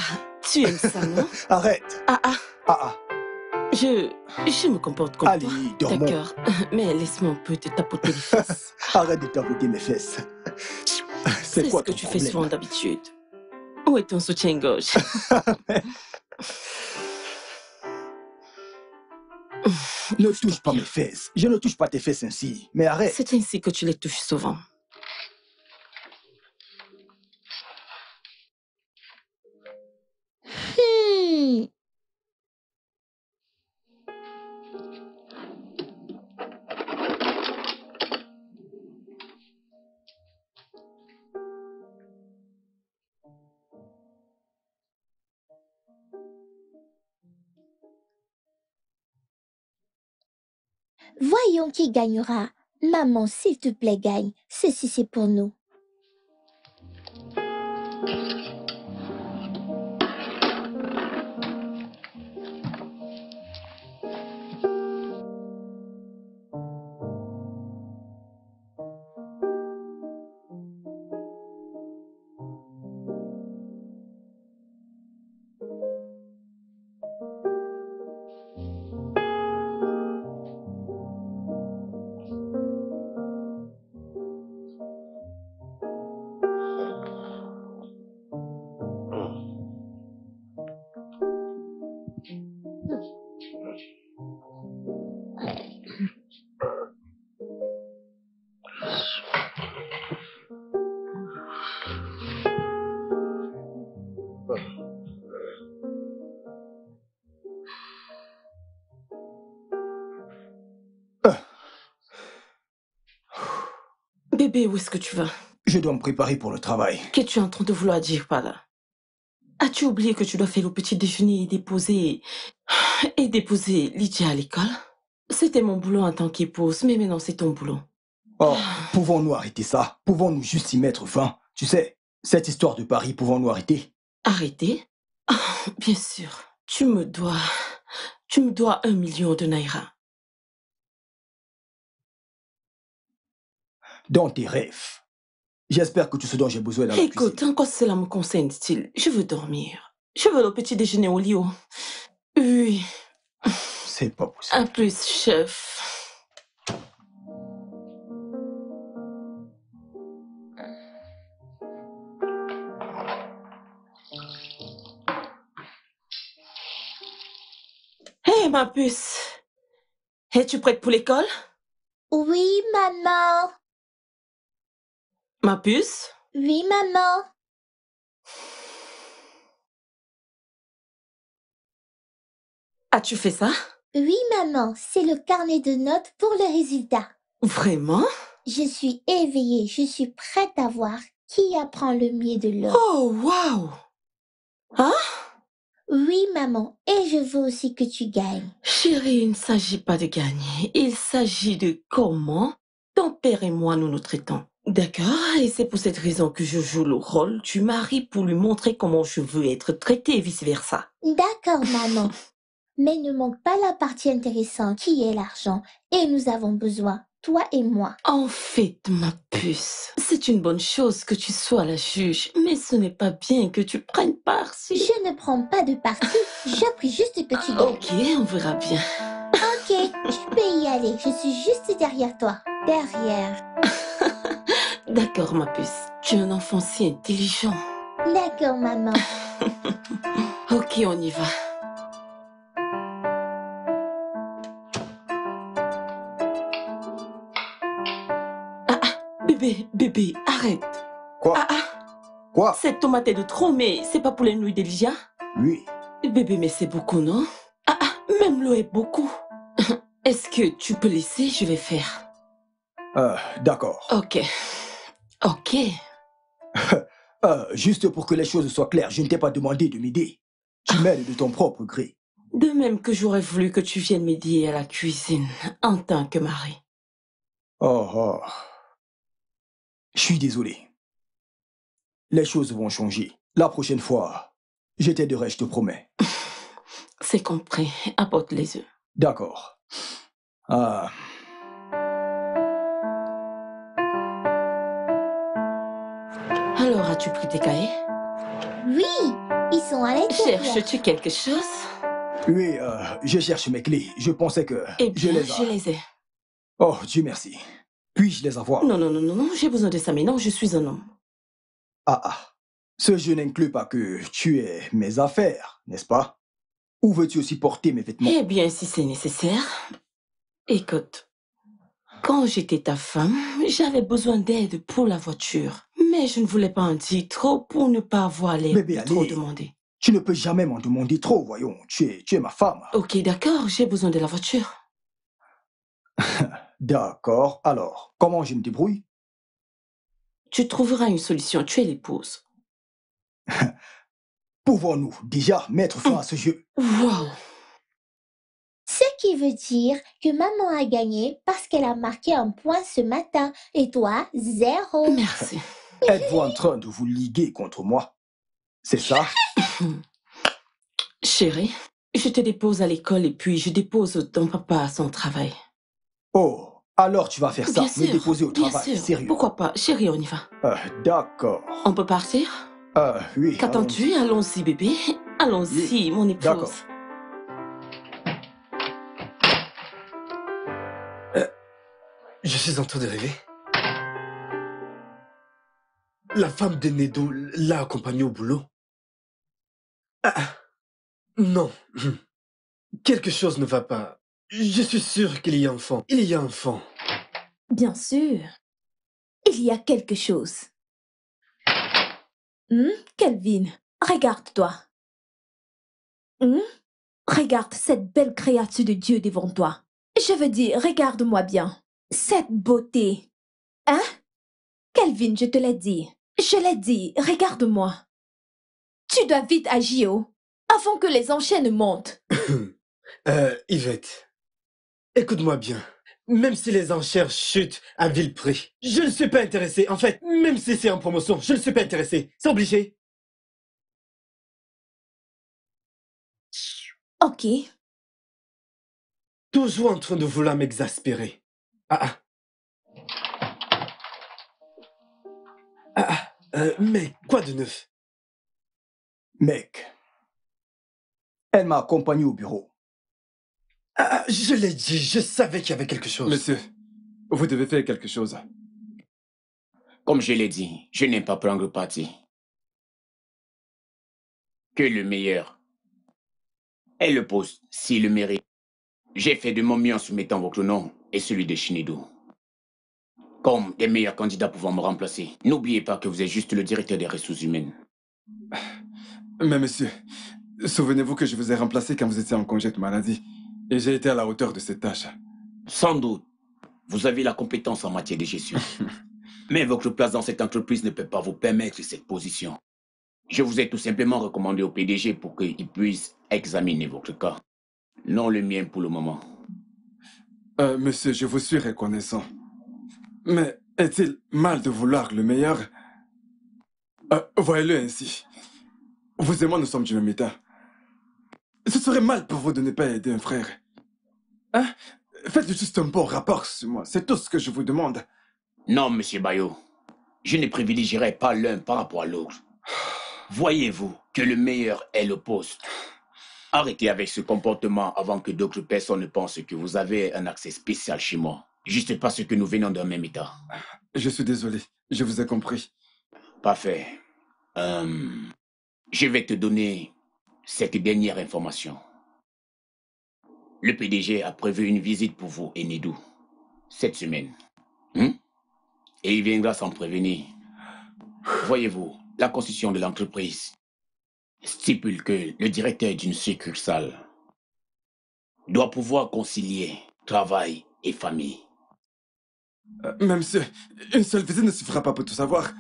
Tu aimes ça, non? Arrête. Je me comporte comme Allez, toi. dormons. D'accord, mais laisse-moi un peu te tapoter les fesses. Arrête de tapoter mes fesses. C'est quoi ce que ton tu problème? fais souvent d'habitude. Où est ton soutien-gorge? Ne touche pas mes fesses. Je ne touche pas tes fesses ainsi. Mais arrête. C'est ainsi que tu les touches souvent. Voyons qui gagnera. Maman, s'il te plaît, gagne. Ceci, c'est pour nous. Bébé, où est-ce que tu vas? Je dois me préparer pour le travail. Qu'es-tu en train de vouloir dire par là? As-tu oublié que tu dois faire le petit déjeuner et déposer Lydia à l'école? C'était mon boulot en tant qu'épouse, mais maintenant c'est ton boulot. Oh, pouvons-nous arrêter ça? Pouvons-nous juste y mettre fin? Tu sais, cette histoire de Paris, pouvons-nous arrêter? Arrêter? Bien sûr. Tu me dois 1 million de naira. Dans tes rêves. J'espère que tout ce dont j'ai besoin dans la Écoute, cuisine. en quoi cela me concerne-t-il? Je veux dormir. Je veux le petit déjeuner au lit. Oui. C'est pas possible. À plus, chef. Hé, ma puce. Es-tu prête pour l'école? Oui, maman. Ma puce? Oui, maman. As-tu fait ça? Oui, maman. C'est le carnet de notes pour les résultats. Vraiment? Je suis éveillée. Je suis prête à voir qui apprend le mieux de l'autre. Oh, waouh! Hein? Oui, maman. Et je veux aussi que tu gagnes. Chérie, il ne s'agit pas de gagner. Il s'agit de comment ton père et moi nous nous traitons. D'accord? Et c'est pour cette raison que je joue le rôle du mari pour lui montrer comment je veux être traitée et vice-versa. D'accord, maman. Mais ne manque pas la partie intéressante qui est l'argent. Et nous avons besoin, toi et moi. En fait, ma puce, c'est une bonne chose que tu sois la juge, mais ce n'est pas bien que tu prennes parti. Je ne prends pas de parti. J'apprie juste que tu gagnes. Ok, on verra bien. Ok, tu peux y aller. Je suis juste derrière toi. Derrière. D'accord, ma puce. Tu es un enfant si intelligent. D'accord, maman. Ok, on y va. Bébé, arrête. Quoi? Quoi? Cette tomate est de trop, mais c'est pas pour les nouilles d'Elijah? Oui. Bébé, mais c'est beaucoup, non? Même l'eau est beaucoup. Est-ce que tu peux laisser? Je vais faire. D'accord. Ok. Juste pour que les choses soient claires, je ne t'ai pas demandé de m'aider. Tu m'aides de ton propre gré. De même que j'aurais voulu que tu viennes m'aider à la cuisine en tant que mari. Oh. Je suis désolé. Les choses vont changer. La prochaine fois, je t'aiderai, je te promets. C'est compris. Apporte les œufs. D'accord. Alors, as-tu pris tes cahiers? Oui, ils sont à l'intérieur. Cherches-tu quelque chose? Oui, je cherche mes clés. Je pensais que Je les ai. Oh, Dieu merci. Puis-je les avoir? Non, j'ai besoin de ça maintenant, je suis un homme. Ce jeu n'inclut pas que tu aies mes affaires, n'est-ce pas? Ou veux-tu aussi porter mes vêtements? Eh bien, si c'est nécessaire. Écoute, quand j'étais ta femme, j'avais besoin d'aide pour la voiture. Mais je ne voulais pas en dire trop pour ne pas avoir l'air Bébé, de trop allez. demander. Tu ne peux jamais m'en demander trop, voyons. Tu es ma femme. Ok, d'accord, j'ai besoin de la voiture. D'accord. Alors, comment je me débrouille? Tu trouveras une solution, tu es l'épouse. Pouvons-nous déjà mettre fin à ce jeu? Wow. Ce qui veut dire que maman a gagné parce qu'elle a marqué un point ce matin et toi, 0. Merci. Êtes-vous en train de vous liguer contre moi? C'est ça? Chérie, je te dépose à l'école et puis je dépose ton papa à son travail. Oh, alors tu vas faire ça, Bien me sûr, déposer au bien travail, sûr. sérieux. Pourquoi pas? Chérie, on y va. D'accord. On peut partir? Oui. Qu'attends-tu? Allons-y, bébé. Allons-y, mon épouse. D'accord. Je suis en train de rêver. La femme de Nedo l'a accompagné au boulot. Non. Quelque chose ne va pas. Je suis sûr qu'il y a un fond. Il y a un fond. Bien sûr. Il y a quelque chose. Kelvin, regarde-toi. Regarde cette belle créature de Dieu devant toi. Je veux dire, regarde-moi bien. Cette beauté. Kelvin, je te l'ai dit. Je l'ai dit, regarde-moi. Tu dois vite agir, avant que les enchères ne montent. Yvette, écoute-moi bien. Même si les enchères chutent à vil prix, je ne suis pas intéressé. En fait, même si c'est en promotion, je ne suis pas intéressé. C'est obligé. Ok. Toujours en train de vouloir m'exaspérer. Mais quoi de neuf? Mec, elle m'a accompagné au bureau. Je l'ai dit, je savais qu'il y avait quelque chose. Monsieur, vous devez faire quelque chose. Comme je l'ai dit, je n'aime pas prendre parti. Que le meilleur ait le poste s'il le mérite. J'ai fait de mon mieux en soumettant votre nom et celui de Shinedu comme des meilleurs candidats pouvant me remplacer. N'oubliez pas que vous êtes juste le directeur des ressources humaines. Mais monsieur, souvenez-vous que je vous ai remplacé quand vous étiez en congé de maladie. Et j'ai été à la hauteur de cette tâche. Sans doute, vous avez la compétence en matière de gestion. Mais votre place dans cette entreprise ne peut pas vous permettre cette position. Je vous ai tout simplement recommandé au PDG pour qu'il puisse examiner votre cas. Non le mien pour le moment. Monsieur, je vous suis reconnaissant. Mais est-il mal de vouloir le meilleur? Voyez-le ainsi. Vous et moi, nous sommes du même état. Ce serait mal pour vous de ne pas aider un frère. Hein? Faites juste un bon rapport sur moi. C'est tout ce que je vous demande. Non, monsieur Bayo. Je ne privilégierai pas l'un par rapport à l'autre. Voyez-vous que le meilleur est le poste. Arrêtez avec ce comportement avant que d'autres personnes ne pensent que vous avez un accès spécial chez moi. Juste parce que nous venons d'un même état. Je suis désolé. Je vous ai compris. Parfait. Je vais te donner cette dernière information. Le PDG a prévu une visite pour vous et Nedou cette semaine. Et il viendra sans prévenir. Voyez-vous, la constitution de l'entreprise stipule que le directeur d'une succursale doit pouvoir concilier travail et famille. Mais monsieur, une seule visite ne suffira pas pour tout savoir.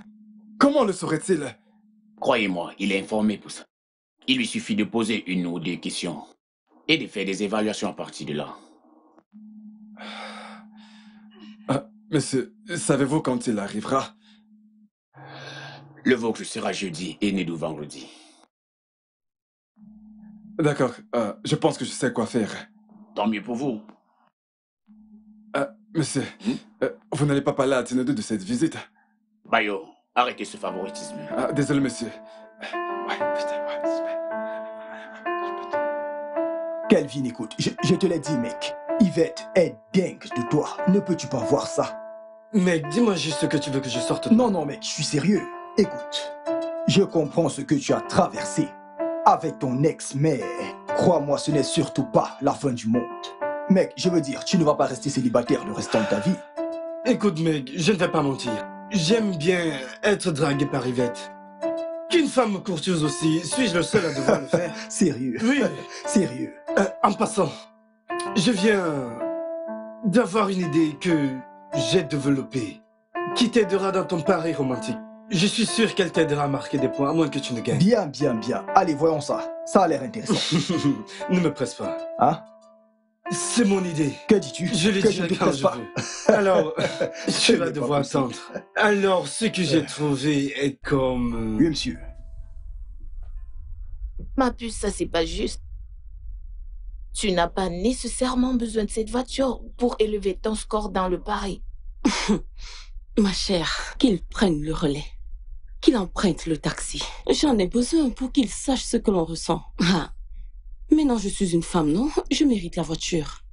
Comment le saurait-il? Croyez-moi, il est informé pour ça. Il lui suffit de poser une ou deux questions et de faire des évaluations à partir de là. Monsieur, savez-vous quand il arrivera? Le vôtre sera jeudi et Nedou vendredi. D'accord, je pense que je sais quoi faire. Tant mieux pour vous. Monsieur, vous n'allez pas parler à Tinedu de cette visite? Bayo, arrêtez ce favoritisme. Désolé, monsieur. Kelvin, écoute, je te l'ai dit, mec. Yvette est dingue de toi. Ne peux-tu pas voir ça? Mec, dis-moi juste ce que tu veux que je sorte. Non, mec, je suis sérieux. Écoute, je comprends ce que tu as traversé avec ton ex, mais crois-moi, ce n'est surtout pas la fin du monde. Mec, je veux dire, tu ne vas pas rester célibataire le restant de ta vie. Écoute, mec, je ne vais pas mentir. J'aime bien être dragué par Yvette. Qu'une femme courtieuse aussi, suis-je le seul à devoir le faire? Sérieux? Oui. Sérieux? En passant, je viens d'avoir une idée que j'ai développée, qui t'aidera dans ton pari romantique. Je suis sûr qu'elle t'aidera à marquer des points, à moins que tu ne gagnes. Bien. Allez, voyons ça. Ça a l'air intéressant. Ne me presse pas. Hein? C'est mon idée. Que dis-tu? Je le dirai quand je veux. Alors, tu vas devoir attendre. Alors, ce que j'ai trouvé est comme... Oui, monsieur. Ma puce, ça c'est pas juste. Tu n'as pas nécessairement besoin de cette voiture pour élever ton score dans le pari. Ma chère, qu'il prenne le relais. Qu'il emprunte le taxi. J'en ai besoin pour qu'il sache ce que l'on ressent. Mais non, je suis une femme, non? Je mérite la voiture.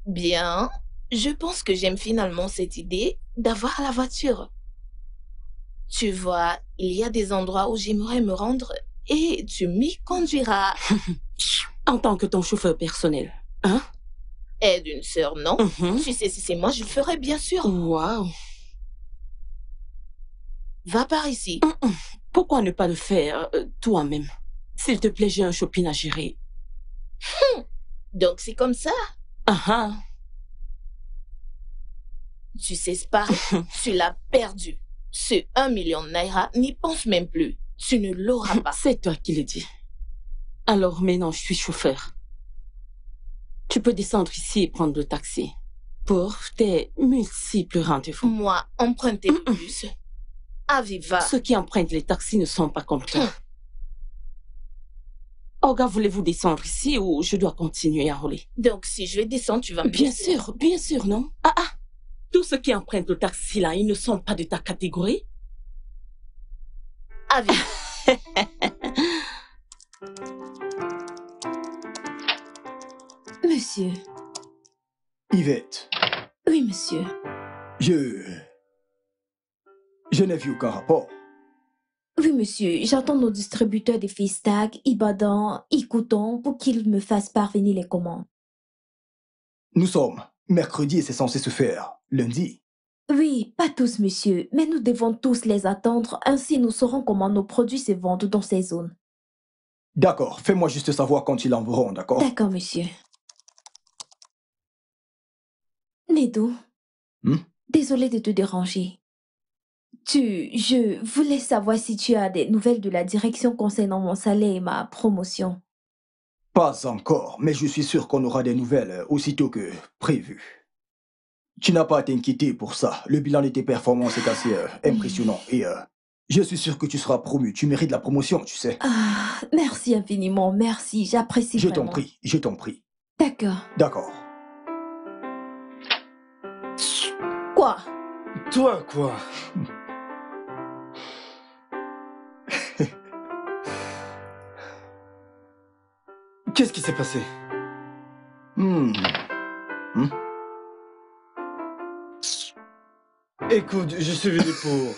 Bien. Je pense que j'aime finalement cette idée d'avoir la voiture. Tu vois, il y a des endroits où j'aimerais me rendre et tu m'y conduiras. En tant que ton chauffeur personnel, hein? Et d'une sœur, non? Tu sais, si c'est moi, je le ferai bien sûr. Waouh! Va par ici. Pourquoi ne pas le faire toi-même? S'il te plaît, j'ai un shopping à gérer. Donc c'est comme ça? Tu sais, Spar, tu l'as perdu. Ce 1 million de naira, n'y pense même plus. Tu ne l'auras pas. C'est toi qui le dis. Alors maintenant, je suis chauffeur. Tu peux descendre ici et prendre le taxi pour tes multiples rendez-vous. Moi, emprunter le bus. Aviva. Ceux qui empruntent les taxis ne sont pas comme toi. Olga, voulez-vous descendre ici ou je dois continuer à rouler? Donc, si je vais descendre, tu vas me Bien sûr, non? Tous ceux qui empruntent le taxi là, ils ne sont pas de ta catégorie? Aviva. Monsieur. Yvette. Oui, monsieur. Je n'ai vu aucun rapport. Oui, monsieur. J'attends nos distributeurs de Fistag, Ibadan, Icouton pour qu'ils me fassent parvenir les commandes. Nous sommes mercredi et c'est censé se faire lundi. Oui, pas tous, monsieur, mais nous devons tous les attendre, ainsi nous saurons comment nos produits se vendent dans ces zones. D'accord, fais-moi juste savoir quand ils enverront, d'accord? D'accord, monsieur. Nedou, désolé de te déranger. Je voulais savoir si tu as des nouvelles de la direction concernant mon salaire et ma promotion. Pas encore, mais je suis sûr qu'on aura des nouvelles aussitôt que prévu. Tu n'as pas à t'inquiéter pour ça. Le bilan de tes performances est assez impressionnant et je suis sûr que tu seras promu. Tu mérites la promotion, tu sais. Ah, merci infiniment, merci, j'apprécie vraiment. Je t'en prie. D'accord. D'accord. Quoi? Toi, quoi? Qu'est-ce qui s'est passé? Écoute, je suis venu pour...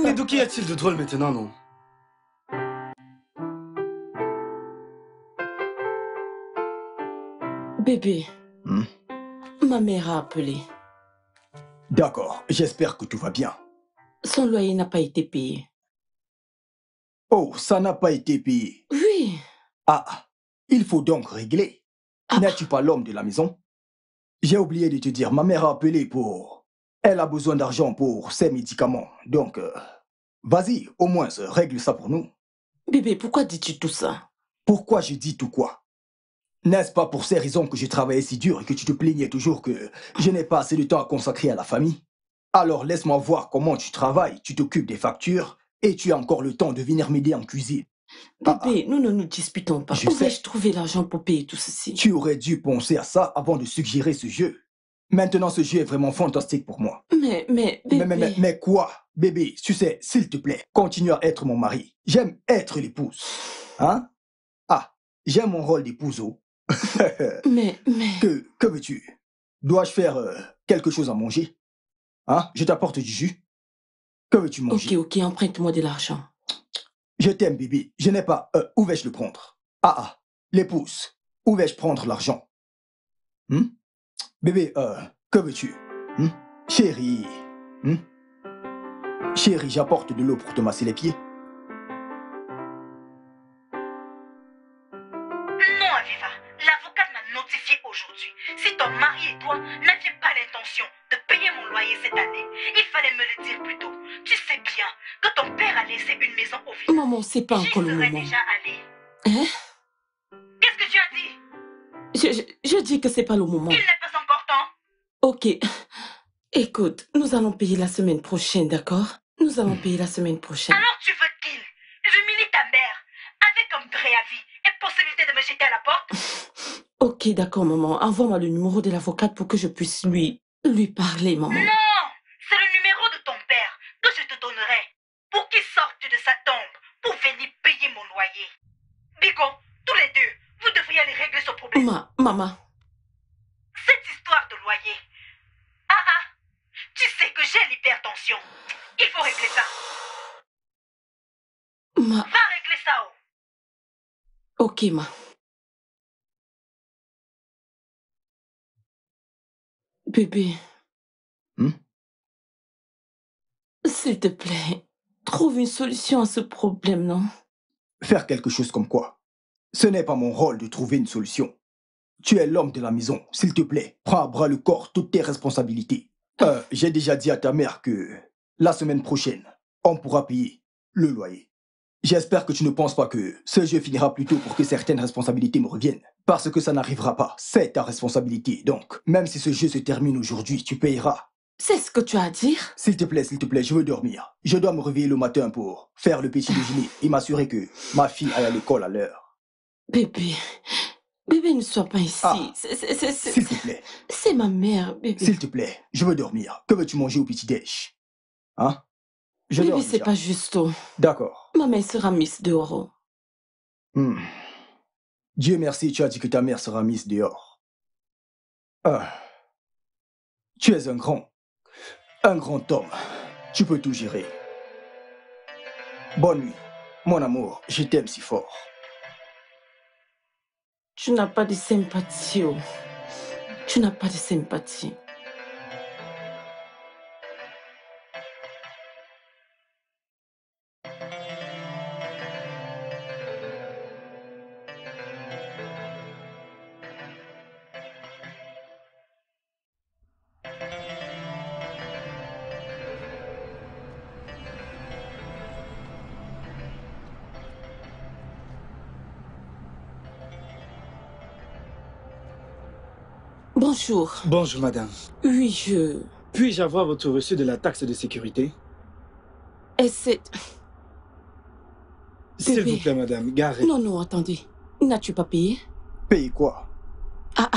Mais d'où qu'y a-t-il de drôle maintenant, non? Bébé, ma mère a appelé. D'accord, j'espère que tout va bien. Son loyer n'a pas été payé. Oh, ça n'a pas été payé. Oui. Ah, il faut donc régler. N'es-tu pas l'homme de la maison? J'ai oublié de te dire, ma mère a appelé pour... Elle a besoin d'argent pour ses médicaments. Donc, vas-y, au moins, règle ça pour nous. Bébé, pourquoi dis-tu tout ça? Pourquoi je dis tout quoi? N'est-ce pas pour ces raisons que j'ai travaillé si dur et que tu te plaignais toujours que je n'ai pas assez de temps à consacrer à la famille? Alors laisse-moi voir comment tu travailles, tu t'occupes des factures et tu as encore le temps de venir m'aider en cuisine. Bébé, nous ne nous disputons pas. Où vais-je trouver l'argent pour payer tout ceci? Tu aurais dû penser à ça avant de suggérer ce jeu. Maintenant, ce jeu est vraiment fantastique pour moi. Mais, bébé... Mais quoi? Bébé, tu sais, s'il te plaît, continue à être mon mari. J'aime être l'épouse. Hein? Ah, j'aime mon rôle d'épouse. mais... Que veux-tu? Dois-je faire quelque chose à manger? Hein? Je t'apporte du jus? Que veux-tu manger? Ok, emprunte-moi de l'argent. Je t'aime, bébé. Je n'ai pas... où vais-je le prendre? L'épouse. Où vais-je prendre l'argent? Bébé, que veux-tu? Chérie. Chérie, j'apporte de l'eau pour te masser les pieds. Non, Aviva. L'avocate m'a notifié aujourd'hui. Si ton mari et toi n'aviez pas l'intention de payer mon loyer cette année, il fallait me le dire plus tôt. Tu sais bien que ton père a laissé une maison au vide. Maman, c'est pas encore le moment. Déjà allé. Hein? Qu'est-ce que tu as dit? Je dis que c'est pas le moment. Il n'est pas encore temps. Ok. Écoute, nous allons payer la semaine prochaine, d'accord? Nous allons payer la semaine prochaine. Alors tu veux qu'il humilie ta mère avec un préavis et possibilité de me jeter à la porte? Ok, d'accord, maman. Envoie-moi le numéro de l'avocate pour que je puisse lui parler, maman. Non! C'est le numéro de ton père que je te donnerai pour qu'il sorte de sa tombe pour venir payer mon loyer. Bigo, tous les deux, vous devriez aller régler ce problème. Maman. Cette histoire de loyer. Tu sais que j'ai l'hypertension. Il faut régler ça. Va régler ça, Ok, Bébé. S'il te plaît, trouve une solution à ce problème, non? Faire quelque chose comme quoi? Ce n'est pas mon rôle de trouver une solution. Tu es l'homme de la maison. S'il te plaît, prends à bras le corps toutes tes responsabilités. J'ai déjà dit à ta mère que la semaine prochaine, on pourra payer le loyer. J'espère que tu ne penses pas que ce jeu finira plus tôt pour que certaines responsabilités me reviennent. Parce que ça n'arrivera pas. C'est ta responsabilité. Donc, même si ce jeu se termine aujourd'hui, tu payeras. C'est ce que tu as à dire? S'il te plaît, je veux dormir. Je dois me réveiller le matin pour faire le petit déjeuner et m'assurer que ma fille aille à l'école à l'heure. Bébé, bébé, ne sois pas ici. Ah, s'il te plaît. C'est ma mère, bébé. S'il te plaît, je veux dormir. Que veux-tu manger au petit-déj? Hein? Bébé, c'est pas juste. D'accord. Ma mère sera mise dehors. Dieu merci, tu as dit que ta mère sera mise dehors. Ah. Tu es un grand homme. Tu peux tout gérer. Bonne nuit. Mon amour, je t'aime si fort. Tu n'as pas de sympathie. Oh. Tu n'as pas de sympathie. Bonjour. Bonjour, madame. Oui, Puis-je avoir votre reçu de la taxe de sécurité? Et c'est... S'il vous plaît, madame, garez. Non, non, attendez. N'as-tu pas payé? Payer quoi? Ah.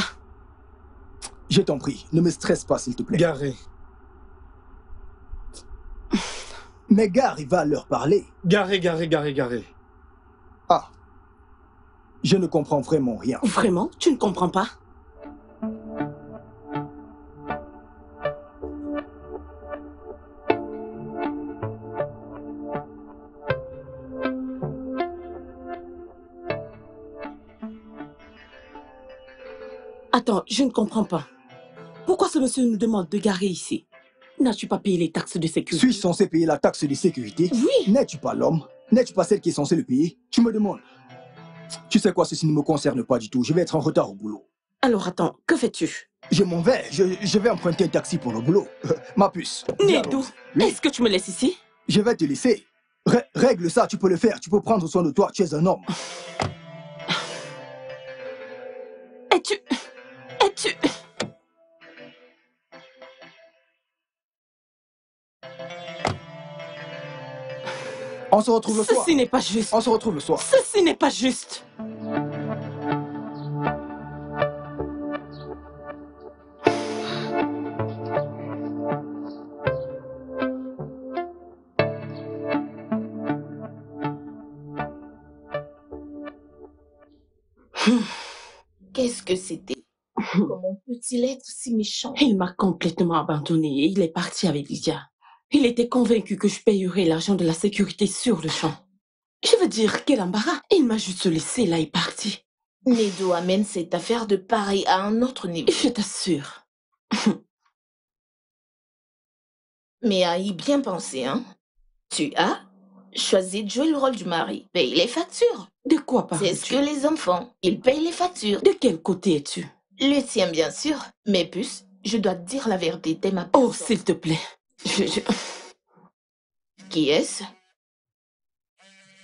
Je t'en prie, ne me stresse pas, s'il te plaît. Garez. Mais gare, il va leur parler. Garez. Ah. Je ne comprends vraiment rien. Vraiment? Tu ne comprends pas? Attends, je ne comprends pas. Pourquoi ce monsieur nous demande de garer ici? N'as-tu pas payé les taxes de sécurité? Suis-je censé payer la taxe de sécurité? Oui. N'es-tu pas l'homme? N'es-tu pas celle qui est censée le payer? Tu me demandes. Tu sais quoi, ceci ne me concerne pas du tout. Je vais être en retard au boulot. Alors attends, que fais-tu? Je m'en vais. Je vais emprunter un taxi pour le boulot. Ma puce. Nedou, est-ce que tu me laisses ici? Je vais te laisser. Règle ça, tu peux le faire. Tu peux prendre soin de toi. Tu es un homme. Es-tu... On se retrouve le soir. Ceci n'est pas juste. On se retrouve le soir. Ceci n'est pas juste. Qu'est-ce que c'était? Comment peut-il être si méchant? Il m'a complètement abandonné et il est parti avec Lydia. Il était convaincu que je payerais l'argent de la sécurité sur le champ. Je veux dire, quel embarras. Il m'a juste laissé là et parti. Nedou amène cette affaire de pareil à un autre niveau. Je t'assure. Mais à y bien penser, hein? Tu as choisi de jouer le rôle du mari. Paye les factures. De quoi parles-tu? C'est ce que les enfants, ils payent les factures. De quel côté es-tu? Le tien, bien sûr. Mais puce, je dois te dire la vérité, t'es ma Oh, s'il te plaît. Qui est-ce?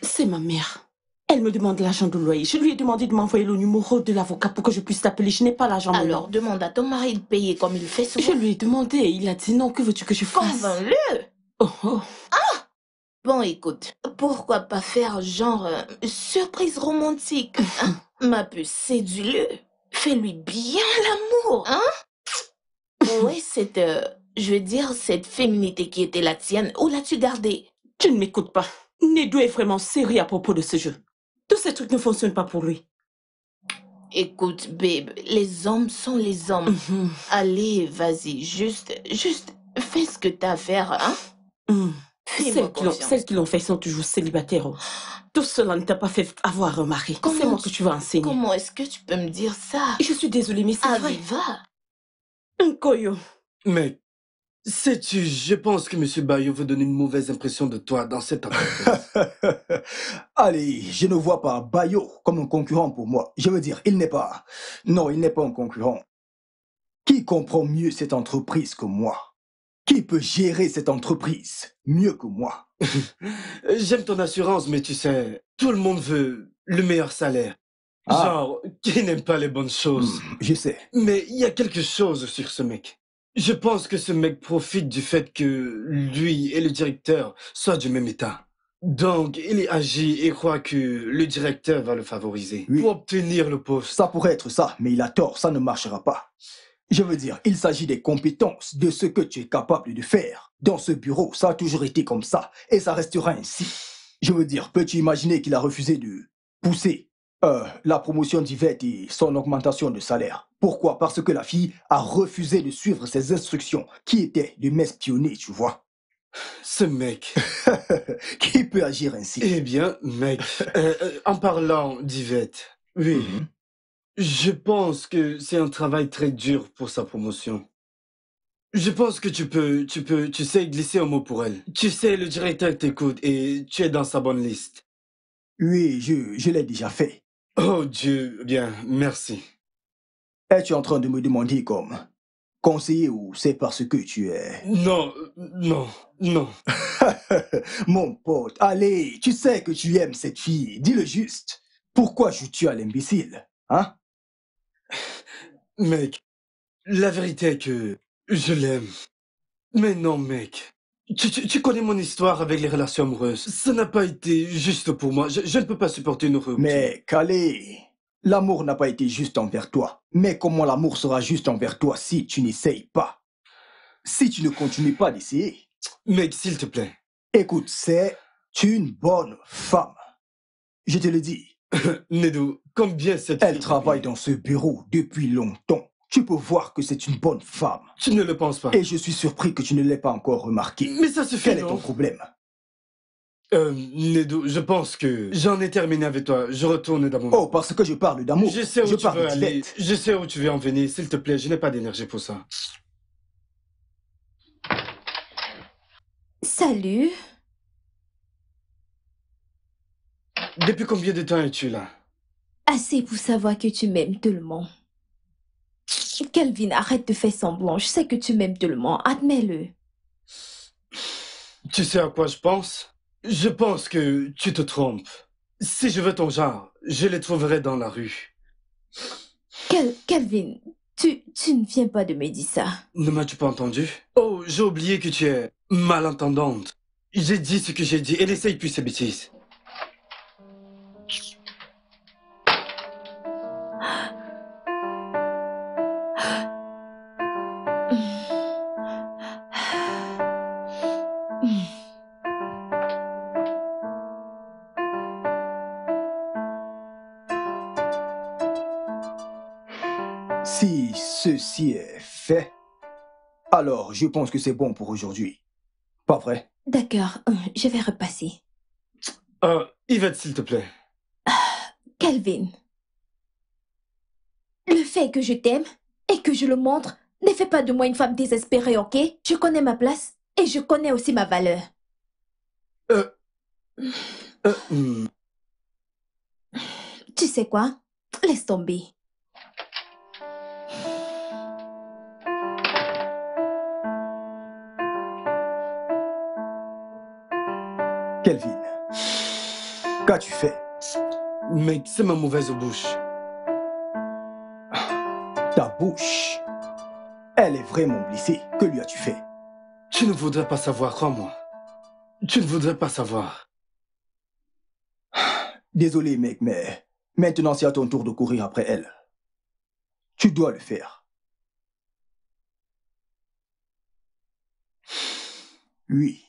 C'est ma mère. Elle me demande l'argent de loyer. Je lui ai demandé de m'envoyer le numéro de l'avocat pour que je puisse t'appeler. Je n'ai pas l'argent. Alors demande à ton mari de payer comme il fait souvent. Je lui ai demandé et il a dit non. Que veux-tu que je fasse? Convainc-le. Oh. Ah! Bon, écoute, pourquoi pas faire genre surprise romantique, hein? Ma puce, séduis-le. Fais-lui bien l'amour, hein? Ouais, cette, je veux dire, cette féminité qui était la tienne, où l'as-tu gardée? Tu ne m'écoutes pas. Nedou est vraiment sérieux à propos de ce jeu. Tous ces trucs ne fonctionnent pas pour lui. Écoute, babe, les hommes sont les hommes. Allez, vas-y, juste fais ce que t'as à faire, hein? Celles qui l'ont fait sont toujours célibataires. Oh. Tout cela ne t'a pas fait avoir un mari. C'est moi que tu vas enseigner. Comment est-ce que tu peux me dire ça? Je suis désolée, mais c'est vrai. Va. Un coyo. Mais, sais-tu, je pense que M. Bayo veut donner une mauvaise impression de toi dans cette entreprise. Allez, je ne vois pas Bayo comme un concurrent pour moi. Je veux dire, il n'est pas... Non, il n'est pas un concurrent. Qui comprend mieux cette entreprise que moi? Qui peut gérer cette entreprise mieux que moi? J'aime ton assurance, mais tu sais, tout le monde veut le meilleur salaire. Ah. Genre, qui n'aime pas les bonnes choses. Je sais. Mais il y a quelque chose sur ce mec. Je pense que ce mec profite du fait que lui et le directeur soient du même état. Donc, il agit et croit que le directeur va le favoriser Oui. pour obtenir le poste. Ça pourrait être ça, mais il a tort, ça ne marchera pas. Je veux dire, il s'agit des compétences, de ce que tu es capable de faire. Dans ce bureau, ça a toujours été comme ça, et ça restera ainsi. Je veux dire, peux-tu imaginer qu'il a refusé de pousser la promotion d'Yvette et son augmentation de salaire? Pourquoi? Parce que la fille a refusé de suivre ses instructions, qui étaient de m'espionner, tu vois. Ce mec. Qui peut agir ainsi? Eh bien, mec, en parlant d'Yvette, oui, je pense que c'est un travail très dur pour sa promotion. Je pense que tu sais glisser un mot pour elle. Tu sais, le directeur t'écoute et tu es dans sa bonne liste. Oui, je l'ai déjà fait. Oh Dieu, bien, merci. Es-tu en train de me demander comme conseiller ou c'est parce que tu es... Non, non, non. Mon pote, allez, tu sais que tu aimes cette fille, dis-le juste. Pourquoi joues-tu à l'imbécile, hein? Mec, la vérité est que je l'aime. Mais non, mec. Tu connais mon histoire avec les relations amoureuses. Ça n'a pas été juste pour moi. Je ne peux pas supporter une rupture. Mais, allez, l'amour n'a pas été juste envers toi. Mais comment l'amour sera juste envers toi si tu n'essayes pas? Si tu ne continues pas d'essayer? Mec, s'il te plaît. Écoute, c'est une bonne femme. Je te le dis. Nedo, combien cette Elle travaille dans ce bureau depuis longtemps. Tu peux voir que c'est une bonne femme. Tu ne le penses pas? Et je suis surpris que tu ne l'aies pas encore remarqué. Mais ça se fait, Quel est ton problème? Nedo, je pense que j'en ai terminé avec toi. Je retourne dans mon... Oh, parce que je parle d'amour. Je sais où tu parle veux aller. d'Yvette. Je sais où tu veux en venir. S'il te plaît, je n'ai pas d'énergie pour ça. Salut. Depuis combien de temps es-tu là? Assez pour savoir que tu m'aimes tellement. Kelvin, arrête de faire semblant. Je sais que tu m'aimes tellement. Admets-le. Tu sais à quoi je pense? Je pense que tu te trompes. Si je veux ton genre, je les trouverai dans la rue. Kelvin, tu ne viens pas de me dire ça. Ne m'as-tu pas entendu? Oh, j'ai oublié que tu es malentendante. J'ai dit ce que j'ai dit et n'essaye plus ces bêtises. Si ceci est fait, alors je pense que c'est bon pour aujourd'hui. Pas vrai? D'accord, je vais repasser. Yvette, s'il te plaît. Kelvin, le fait que je t'aime et que je le montre ne fait pas de moi une femme désespérée, ok? Je connais ma place et je connais aussi ma valeur. Tu sais quoi? Laisse tomber. Kelvin, qu'as-tu fait? Mec, c'est ma mauvaise bouche. Ta bouche, elle est vraiment blessée. Que lui as-tu fait? Tu ne voudrais pas savoir, crois-moi. Tu ne voudrais pas savoir. Désolé, mec, mais maintenant c'est à ton tour de courir après elle. Tu dois le faire. Oui.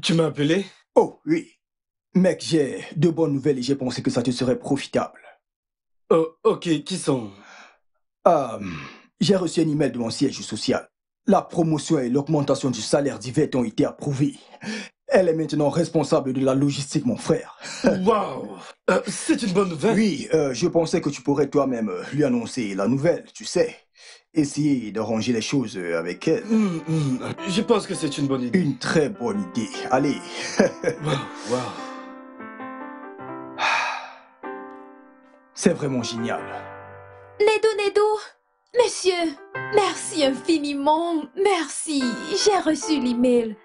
Tu m'as appelé? Oh, oui. Mec, j'ai de bonnes nouvelles et j'ai pensé que ça te serait profitable. Oh, ok, qui sont? J'ai reçu un email de mon siège social. La promotion et l'augmentation du salaire d'Yvette ont été approuvées. Elle est maintenant responsable de la logistique, mon frère. Waouh! C'est une bonne nouvelle. Oui, je pensais que tu pourrais toi-même lui annoncer la nouvelle, tu sais. Essayer d'arranger les choses avec elle. Je pense que c'est une bonne idée. Une très bonne idée. Allez. Wow. C'est vraiment génial. Nedou, monsieur, merci infiniment, merci, j'ai reçu l'email.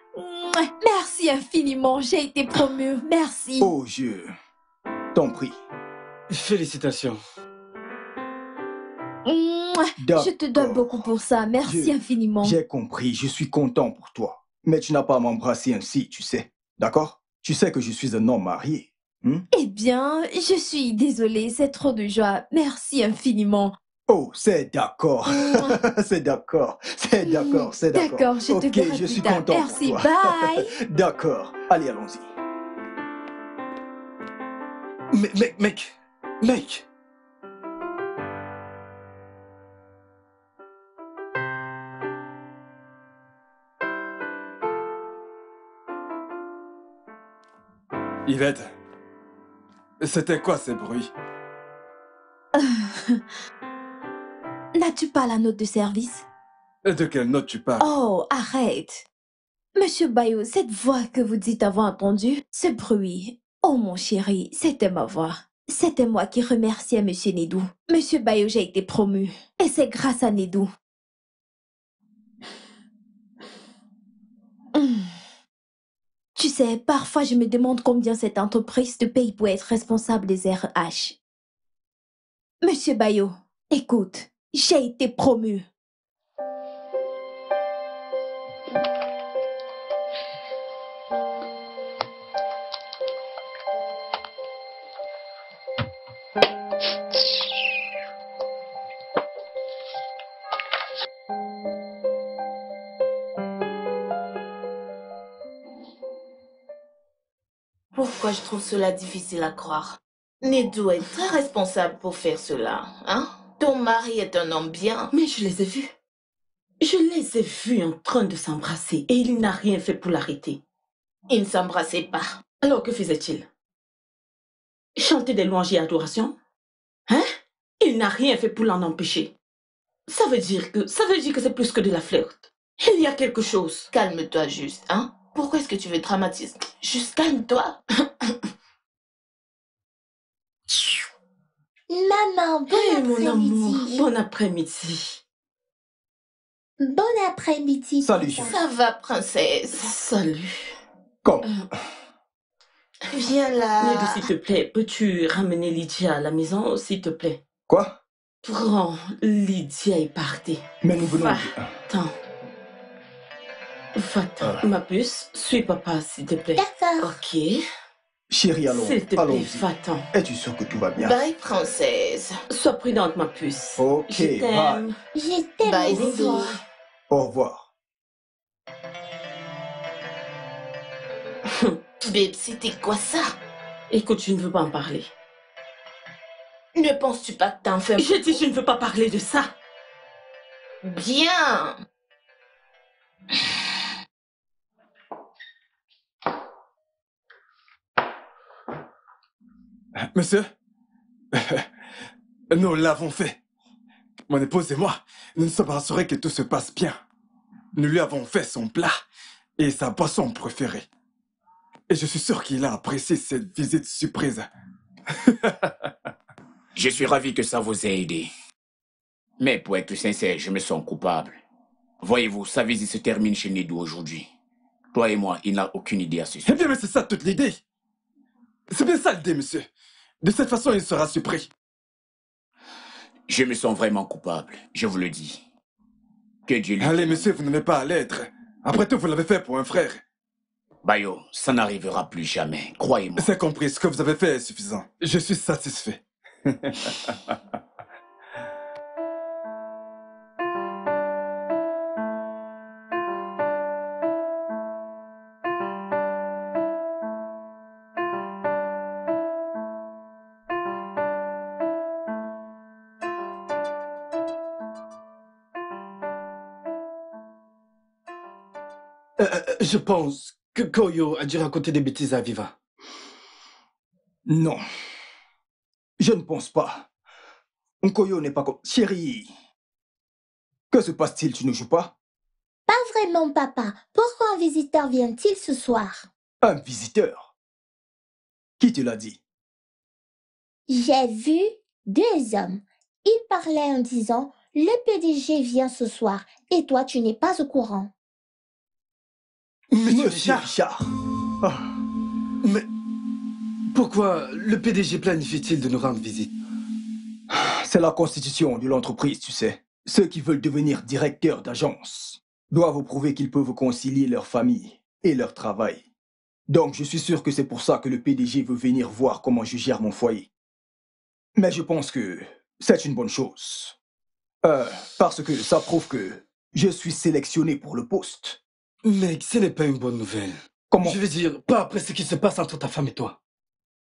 Merci infiniment, j'ai été promue, merci. Oh, je t'en prie. Félicitations. Je te dois beaucoup pour ça, merci infiniment. J'ai compris, je suis content pour toi. Mais tu n'as pas à m'embrasser ainsi, tu sais. D'accord? Tu sais que je suis un homme marié. Eh bien, je suis désolée, c'est trop de joie. Merci infiniment. Oh, c'est d'accord. C'est d'accord. C'est d'accord. C'est d'accord. D'accord, je te verrai je plus suis tard. content. Merci, pour toi. bye. D'accord. Allez, allons-y. Mec. Yvette, c'était quoi ces bruits? N'as-tu pas la note de service? De quelle note tu parles? Oh, arrête. Monsieur Bayo, cette voix que vous dites avoir entendue, ce bruit. Oh mon chéri, c'était ma voix. C'était moi qui remerciais Monsieur Nedou. Monsieur Bayo, j'ai été promu. Et c'est grâce à Nedou. Tu sais, parfois je me demande combien cette entreprise te paye pour être responsable des RH. Monsieur Bayo, écoute, j'ai été promu. Pourquoi je trouve cela difficile à croire? Nedou est très responsable pour faire cela, hein? Ton mari est un homme bien. Mais je les ai vus. Je les ai vus en train de s'embrasser et il n'a rien fait pour l'arrêter. Il ne s'embrassait pas. Alors que faisait-il? Chanter des louanges et adorations? Hein? Il n'a rien fait pour l'en empêcher. Ça veut dire que c'est plus que de la flirt. Il y a quelque chose. Calme-toi juste, hein? Pourquoi est-ce que tu veux dramatiser? Juste calme-toi. Maman, bon après-midi. Mon amour, bon après-midi. Bon après-midi. Salut, papa. Ça va, princesse. Salut. Comme. Viens là. Nedou, s'il te plaît, peux-tu ramener Lydia à la maison, s'il te plaît? Quoi? Prends Lydia et partez. Mais nous venons... Va-t'en. Va-t'en. Ma puce, suis papa, s'il te plaît. D'accord. Ok. Chérie, allons. S'il te plaît, va-t'en. Es-tu sûre que tout va bien? Bye, princesse. Sois prudente, ma puce. Ok, Je t'aime. Je t'aime Bye, aussi. bisous. Au revoir. Babe, c'était quoi ça? Écoute, je ne veux pas en parler. Ne penses-tu pas que t'en fais... J'ai dit je ne veux pas parler de ça. Bien. Monsieur, nous l'avons fait. Mon épouse et moi, nous nous sommes rassurés que tout se passe bien. Nous lui avons fait son plat et sa boisson préférée. Et je suis sûr qu'il a apprécié cette visite surprise. Je suis ravi que ça vous ait aidé. Mais pour être sincère, je me sens coupable. Voyez-vous, sa visite se termine chez Nedou aujourd'hui. Toi et moi, il n'a aucune idée à ce sujet. Eh bien, mais c'est ça toute l'idée. C'est bien ça l'idée, monsieur. De cette façon, il sera surpris. Je me sens vraiment coupable, je vous le dis. Que Dieu lui... Allez, monsieur, vous n'avez pas à l'être. Après tout, vous l'avez fait pour un frère. Bayo, ça n'arrivera plus jamais, croyez-moi. C'est compris, ce que vous avez fait est suffisant. Je suis satisfait. Je pense que Koyo a dû raconter des bêtises à Viva. Non, je ne pense pas. Nkoyo n'est pas comme... Chérie, que se passe-t-il? Tu ne joues pas? Pas vraiment, papa. Pourquoi un visiteur vient-il ce soir? Un visiteur? Qui te l'a dit? J'ai vu 2 hommes. Ils parlaient en disant « Le PDG vient ce soir et toi tu n'es pas au courant. » Monsieur Richard. Ah. Mais pourquoi le PDG planifie-t-il de nous rendre visite? C'est la constitution de l'entreprise, tu sais. Ceux qui veulent devenir directeurs d'agence doivent prouver qu'ils peuvent concilier leur famille et leur travail. Donc je suis sûr que c'est pour ça que le PDG veut venir voir comment je gère mon foyer. Mais je pense que c'est une bonne chose. Parce que ça prouve que je suis sélectionné pour le poste. Mec, ce n'est pas une bonne nouvelle. Comment? Je veux dire, pas après ce qui se passe entre ta femme et toi.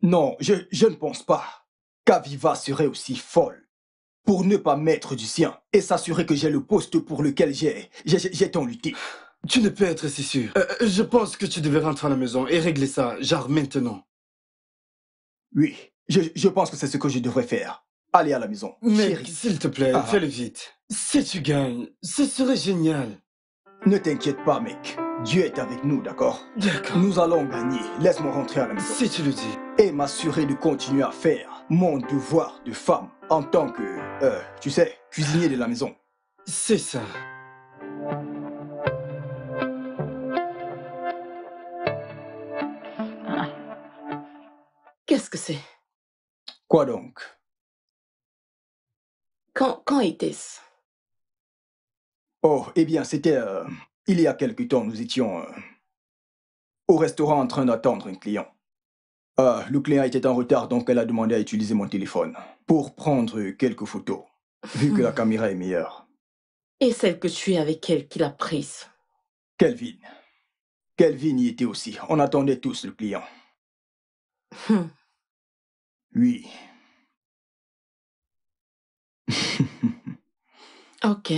Non, je ne pense pas qu'Aviva serait aussi folle pour ne pas mettre du sien et s'assurer que j'ai le poste pour lequel j'ai tant lutté. Tu ne peux être si sûr. Je pense que tu devais rentrer à la maison et régler ça, genre maintenant. Oui, je pense que c'est ce que je devrais faire. Aller à la maison. Mec, s'il te plaît, fais-le vite. Si tu gagnes, ce serait génial. Ne t'inquiète pas, mec. Dieu est avec nous, d'accord? D'accord. Nous allons gagner. Laisse-moi rentrer à la maison. Si tu le dis. Et m'assurer de continuer à faire mon devoir de femme en tant que, tu sais, cuisinier de la maison. C'est ça. Qu'est-ce que c'est? Quoi donc? Quand était-ce? Oh, eh bien, c'était... il y a quelque temps, nous étions au restaurant en train d'attendre un client. Le client était en retard, donc elle a demandé à utiliser mon téléphone pour prendre quelques photos, vu que la caméra est meilleure. Et celle que tu es avec elle qui l'a prise? Kelvin. Kelvin y était aussi. On attendait tous le client. Oui. Ok.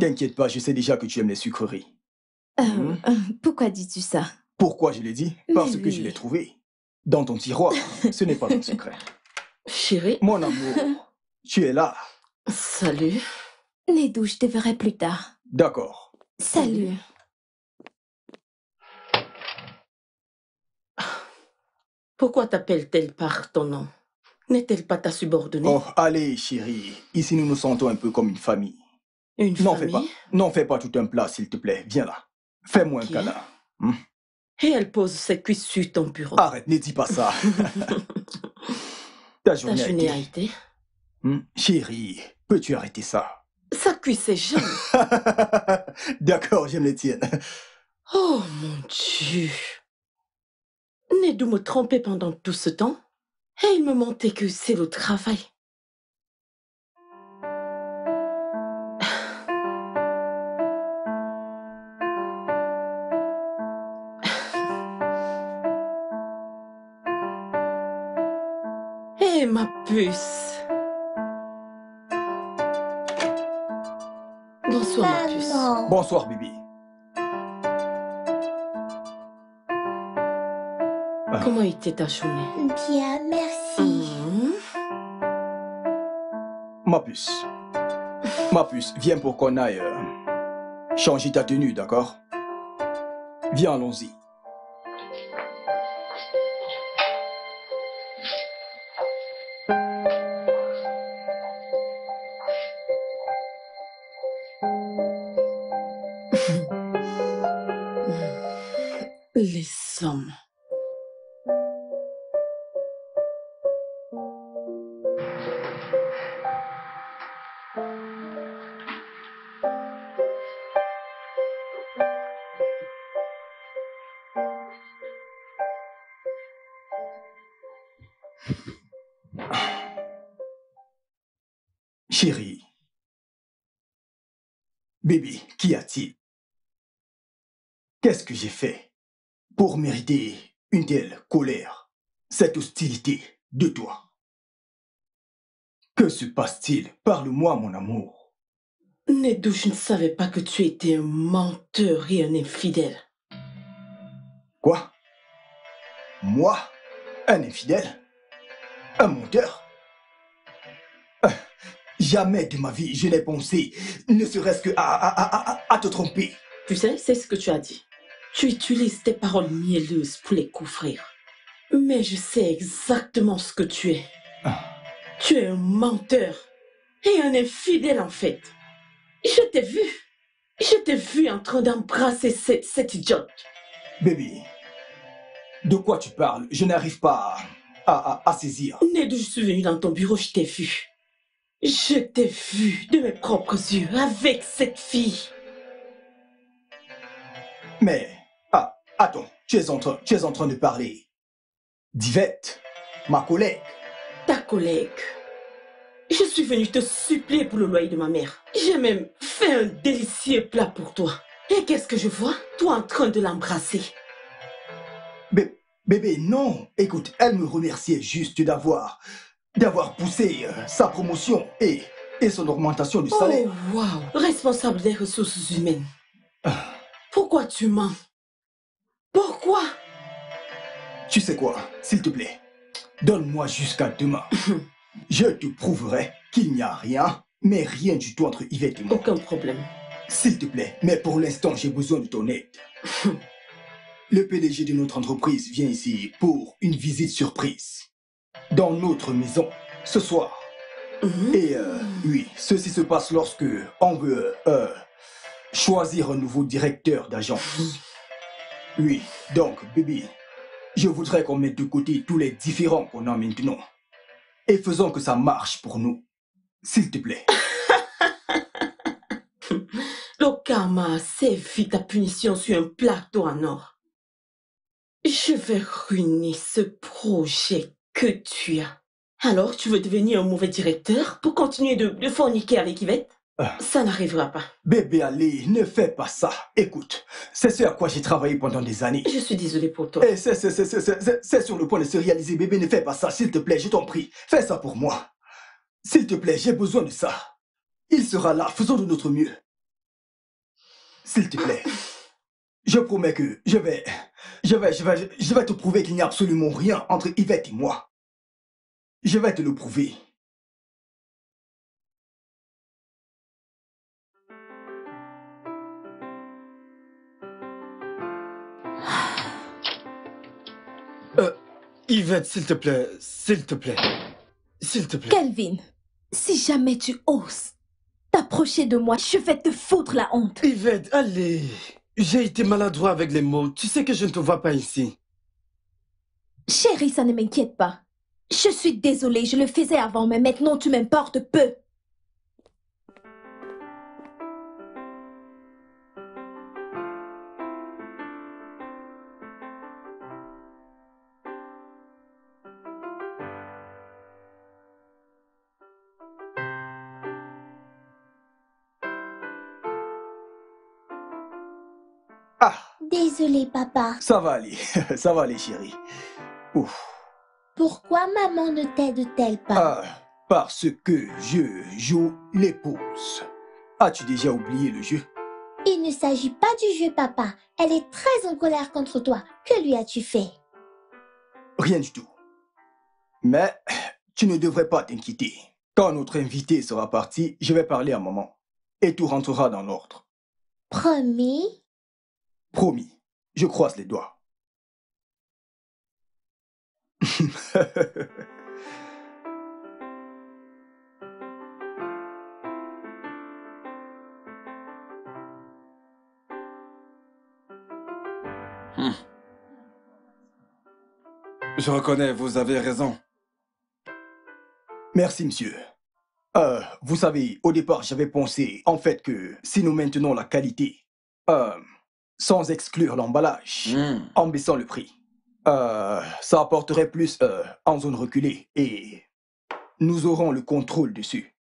T'inquiète pas, je sais déjà que tu aimes les sucreries. Pourquoi dis-tu ça? Pourquoi je l'ai dit? Parce que je l'ai trouvé. Dans ton tiroir. Ce n'est pas un secret. Chérie. Mon amour, tu es là. Salut. Nedou, je te verrai plus tard. D'accord. Salut. Pourquoi t'appelle-t-elle par ton nom? N'est-elle pas ta subordonnée? Oh, allez, chérie. Ici, nous nous sentons un peu comme une famille. Une famille? N'en fais pas tout un plat, s'il te plaît. Viens là. Fais-moi un câlin. Et elle pose ses cuisses sur ton bureau. Arrête, ne dis pas ça. Ta journée a été? Chérie, peux-tu arrêter ça? Sa cuisse est jeune. D'accord, j'aime les tiennes. Oh mon Dieu. Nedou me trompait pendant tout ce temps et il me mentait que c'est le travail. Hé, ma puce. Bonsoir, ma puce. Bonsoir, Bibi. Comment était ta journée? Bien, merci. Ma puce, viens pour qu'on aille changer ta tenue, d'accord? Viens, allons-y. Les hommes. Chérie. Bébé, qu'y a-t-il? Qu'est-ce que j'ai fait pour mériter une telle colère, cette hostilité de toi? Que se passe-t-il? Parle-moi, mon amour. Nedou, je ne savais pas que tu étais un menteur et un infidèle. Quoi? Moi? Un infidèle? Un menteur? Jamais de ma vie je n'ai pensé, ne serait-ce que à te tromper. Tu sais, c'est ce que tu as dit. Tu utilises tes paroles mielleuses pour les couvrir. Mais je sais exactement ce que tu es. Tu es un menteur et un infidèle en fait. Je t'ai vu. Je t'ai vu en train d'embrasser cette idiote. Bébé, de quoi tu parles? Je n'arrive pas à saisir. Nedou, je suis venue dans ton bureau, je t'ai vu. Je t'ai vu de mes propres yeux avec cette fille. Mais, attends, tu es en train de parler d'Yvette, ma collègue. Ta collègue. Je suis venue te supplier pour le loyer de ma mère. J'ai même fait un délicieux plat pour toi. Et qu'est-ce que je vois? Toi en train de l'embrasser. Bébé, non. Écoute, elle me remerciait juste d'avoir poussé sa promotion et son augmentation du salaire. Oh, waouh. Responsable des ressources humaines. Pourquoi tu mens? Pourquoi? Tu sais quoi, s'il te plaît, donne-moi jusqu'à demain. Je te prouverai qu'il n'y a rien, mais rien du tout entre Yvette et moi. Aucun problème. S'il te plaît, mais pour l'instant, j'ai besoin de ton aide. Le PDG de notre entreprise vient ici pour une visite surprise. Dans notre maison, ce soir. Et oui, ceci se passe lorsque on veut choisir un nouveau directeur d'agence. Oui, donc, bébé, je voudrais qu'on mette de côté tous les différends qu'on a maintenant. Et faisons que ça marche pour nous. S'il te plaît. Le karma a servi ta punition sur un plateau en or. Je vais ruiner ce projet que tu as. Alors, tu veux devenir un mauvais directeur pour continuer de forniquer avec Yvette? Ça n'arrivera pas. Bébé, allez, ne fais pas ça. Écoute, c'est ce à quoi j'ai travaillé pendant des années. Je suis désolée pour toi. Et c'est sur le point de se réaliser. Bébé, ne fais pas ça, s'il te plaît, je t'en prie. Fais ça pour moi. S'il te plaît, j'ai besoin de ça. Il sera là, faisons de notre mieux. S'il te plaît. Je promets que je vais te prouver qu'il n'y a absolument rien entre Yvette et moi. Je vais te le prouver. Yvette, s'il te plaît, s'il te plaît, s'il te plaît. Kelvin, si jamais tu oses t'approcher de moi, je vais te foutre la honte. Yvette, allez. J'ai été maladroit avec les mots. Tu sais que je ne te vois pas ici. Chérie, ça ne m'inquiète pas. Je suis désolée, je le faisais avant, mais maintenant tu m'importes peu. Désolée, papa. Ça va aller, ça va aller, chérie. Ouf. Pourquoi maman ne t'aide-t-elle pas? Parce que je joue l'épouse. As-tu déjà oublié le jeu? Il ne s'agit pas du jeu, papa. Elle est très en colère contre toi. Que lui as-tu fait? Rien du tout. Mais tu ne devrais pas t'inquiéter. Quand notre invité sera parti, je vais parler à maman. Et tout rentrera dans l'ordre. Promis? Promis. Je croise les doigts. Je reconnais, vous avez raison. Merci, monsieur. Vous savez, au départ, j'avais pensé, en fait, que si nous maintenons la qualité, sans exclure l'emballage, en baissant le prix, ça apporterait plus en zone reculée et nous aurons le contrôle dessus.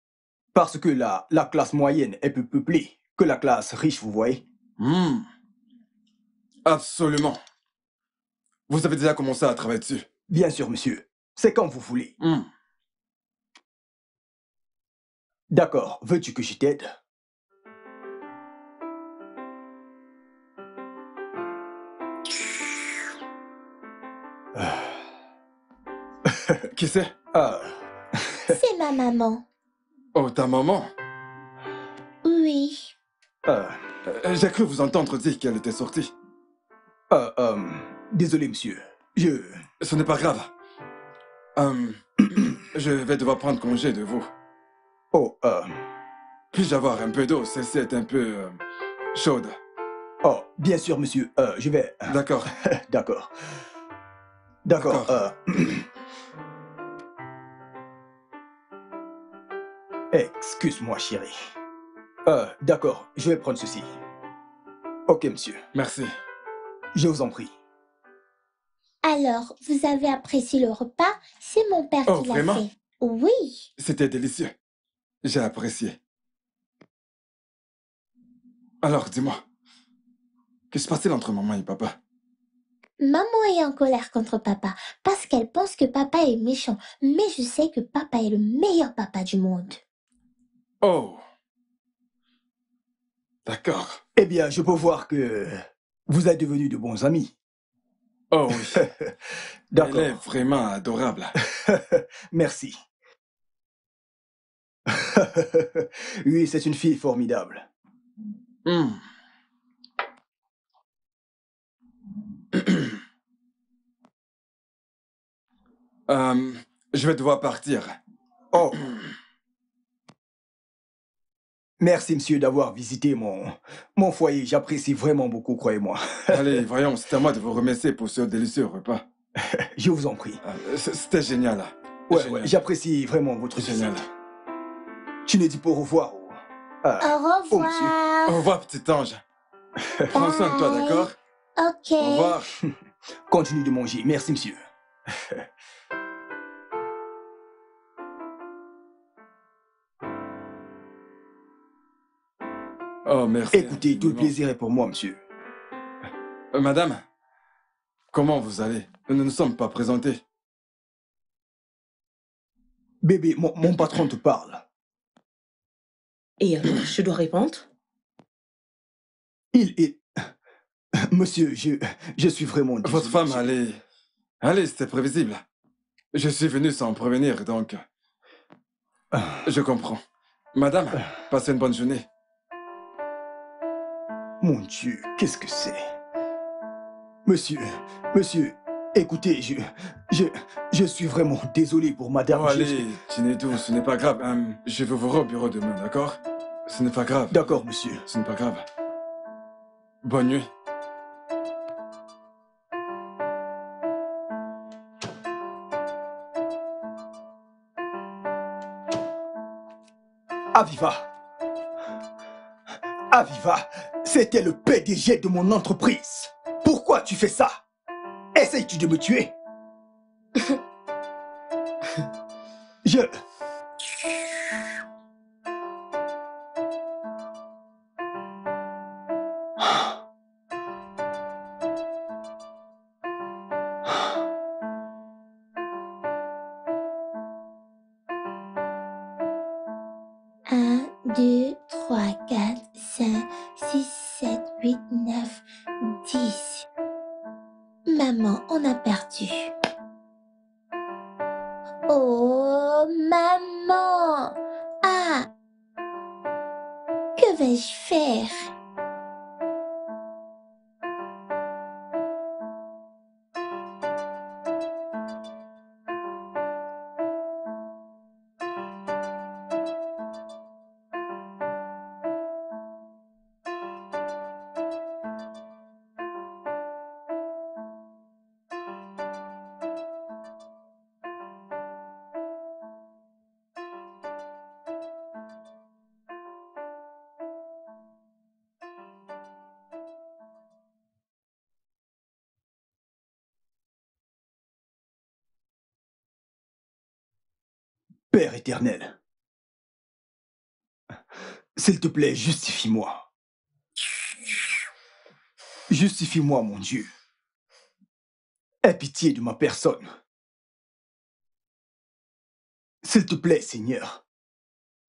Parce que la classe moyenne est plus peuplée que la classe riche, vous voyez. Absolument. Vous avez déjà commencé à travailler dessus? Bien sûr, monsieur. C'est quand vous voulez. Mm. D'accord. Veux-tu que je t'aide? Qui c'est? Ah, C'est ma maman. Oh, ta maman? Oui. J'ai cru vous entendre dire qu'elle était sortie. Désolé, monsieur. Ce n'est pas grave. Je vais devoir prendre congé de vous. Oh, Puis-je avoir un peu d'eau? Celle-ci est un peu chaude. Oh, bien sûr, monsieur. Je vais... D'accord. D'accord. D'accord. Excuse-moi, chérie. D'accord, je vais prendre ceci. Ok, monsieur. Merci. Je vous en prie. Alors, vous avez apprécié le repas? C'est mon père Oh, qui l'a vraiment? fait. Oui. C'était délicieux. J'ai apprécié. Alors, dis-moi, que se passe-t-il entre maman et papa? Maman est en colère contre papa parce qu'elle pense que papa est méchant. Mais je sais que papa est le meilleur papa du monde. Oh. D'accord. Eh bien, je peux voir que vous êtes devenus de bons amis. Oh oui. D'accord. Elle est vraiment adorable. Merci. Oui, c'est une fille formidable. Je vais devoir partir. Oh. Merci, monsieur, d'avoir visité mon foyer. J'apprécie vraiment beaucoup, croyez-moi. Allez, voyons, c'est à moi de vous remercier pour ce délicieux repas. Je vous en prie. C'était génial. Ouais, j'apprécie vraiment votre Génial. visite. Tu ne dis pas au revoir. Au revoir. monsieur. Au revoir, petit ange. Prends soin de toi, d'accord? Ok. Au revoir. Continue de manger. Merci, monsieur. Oh, merci. Écoutez, tout le plaisir est pour moi, monsieur. Madame, comment vous allez? Nous ne nous sommes pas présentés. Bébé, mon patron te parle. Et alors, je dois répondre? Monsieur, je suis vraiment désolé. Votre femme, allez, c'était prévisible. Je suis venu sans prévenir, donc... Je comprends. Madame, passez une bonne journée. Mon Dieu, qu'est-ce que c'est? Monsieur, écoutez, je suis vraiment désolé pour madame. Oh, allez, Tinedou, ce n'est pas grave. Je vais vous voir au bureau demain, d'accord? Ce n'est pas grave. D'accord, monsieur. Ce n'est pas grave. Bonne nuit. Aviva, c'était le PDG de mon entreprise. Pourquoi tu fais ça? Essayes-tu de me tuer? Un, 2, 3, 4, 5, 6, 7, 8, 9, 10. Maman, on a perdu. Oh, maman! Ah! Que vais-je faire? Père éternel, s'il te plaît, justifie-moi. Justifie-moi, mon Dieu. Aie pitié de ma personne. S'il te plaît, Seigneur,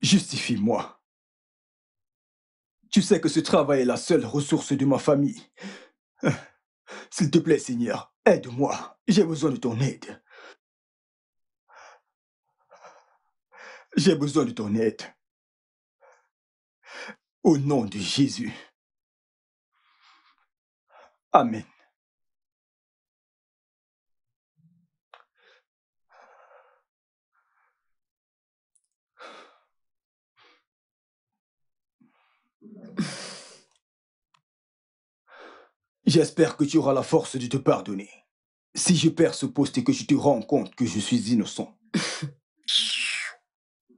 justifie-moi. Tu sais que ce travail est la seule ressource de ma famille. S'il te plaît, Seigneur, aide-moi. J'ai besoin de ton aide. J'ai besoin de ton aide. Au nom de Jésus. Amen. J'espère que tu auras la force de te pardonner. Si je perds ce poste et que tu te rends compte que je suis innocent.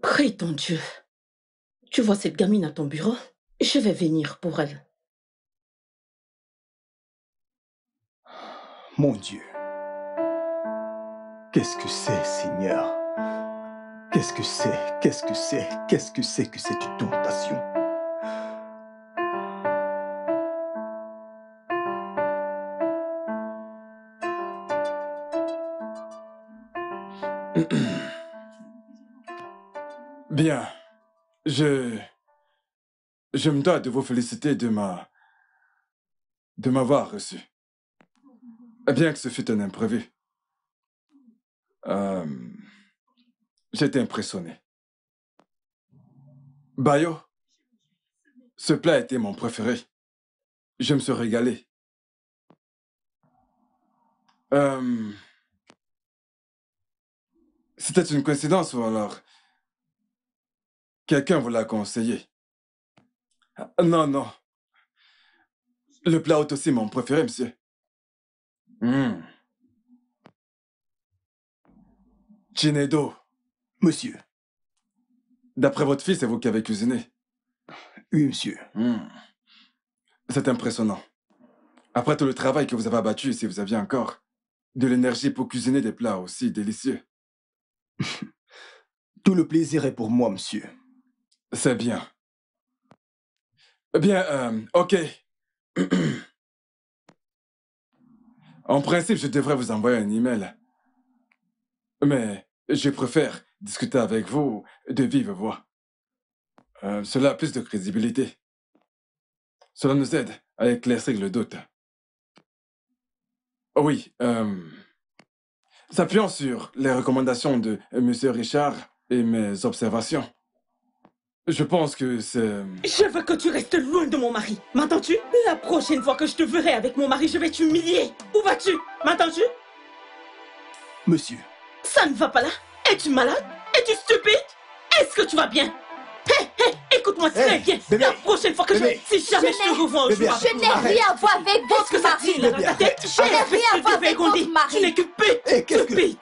Prie ton Dieu. Tu vois cette gamine à ton bureau? Je vais venir pour elle. Mon Dieu. Qu'est-ce que c'est, Seigneur? Qu'est-ce que c'est? Qu'est-ce que c'est? Qu'est-ce que c'est que cette tentation? Bien, je me dois de vous féliciter de m'avoir reçu. Bien que ce fût un imprévu. J'étais impressionné. Bayo, ce plat était mon préféré. Je me suis régalé. C'était une coïncidence ou alors quelqu'un vous l'a conseillé? Non, non. Le plat est aussi mon préféré, monsieur. Chinedo. Monsieur. D'après votre fils, c'est vous qui avez cuisiné? Oui, monsieur. C'est impressionnant. Après tout le travail que vous avez abattu, si vous aviez encore de l'énergie pour cuisiner des plats aussi délicieux. Tout le plaisir est pour moi, monsieur. C'est bien. Bien, ok. En principe, je devrais vous envoyer un email. Mais je préfère discuter avec vous de vive voix. Cela a plus de crédibilité. Cela nous aide à éclaircir le doute. Oui, s'appuyant sur les recommandations de M. Richard et mes observations, je pense que c'est... Je veux que tu restes loin de mon mari. M'entends-tu? La prochaine fois que je te verrai avec mon mari, je vais t'humilier. Où vas-tu? M'entends-tu? Monsieur. Ça ne va pas là? Es-tu malade? Es-tu stupide? Est-ce que tu vas bien? Hé, hé, écoute-moi très bien. La prochaine fois que si jamais je te revois un jour avec Je n'ai rien à voir avec votre mari. Je n'ai rien à voir avec votre mari. Tu n'es que bête. Stupide.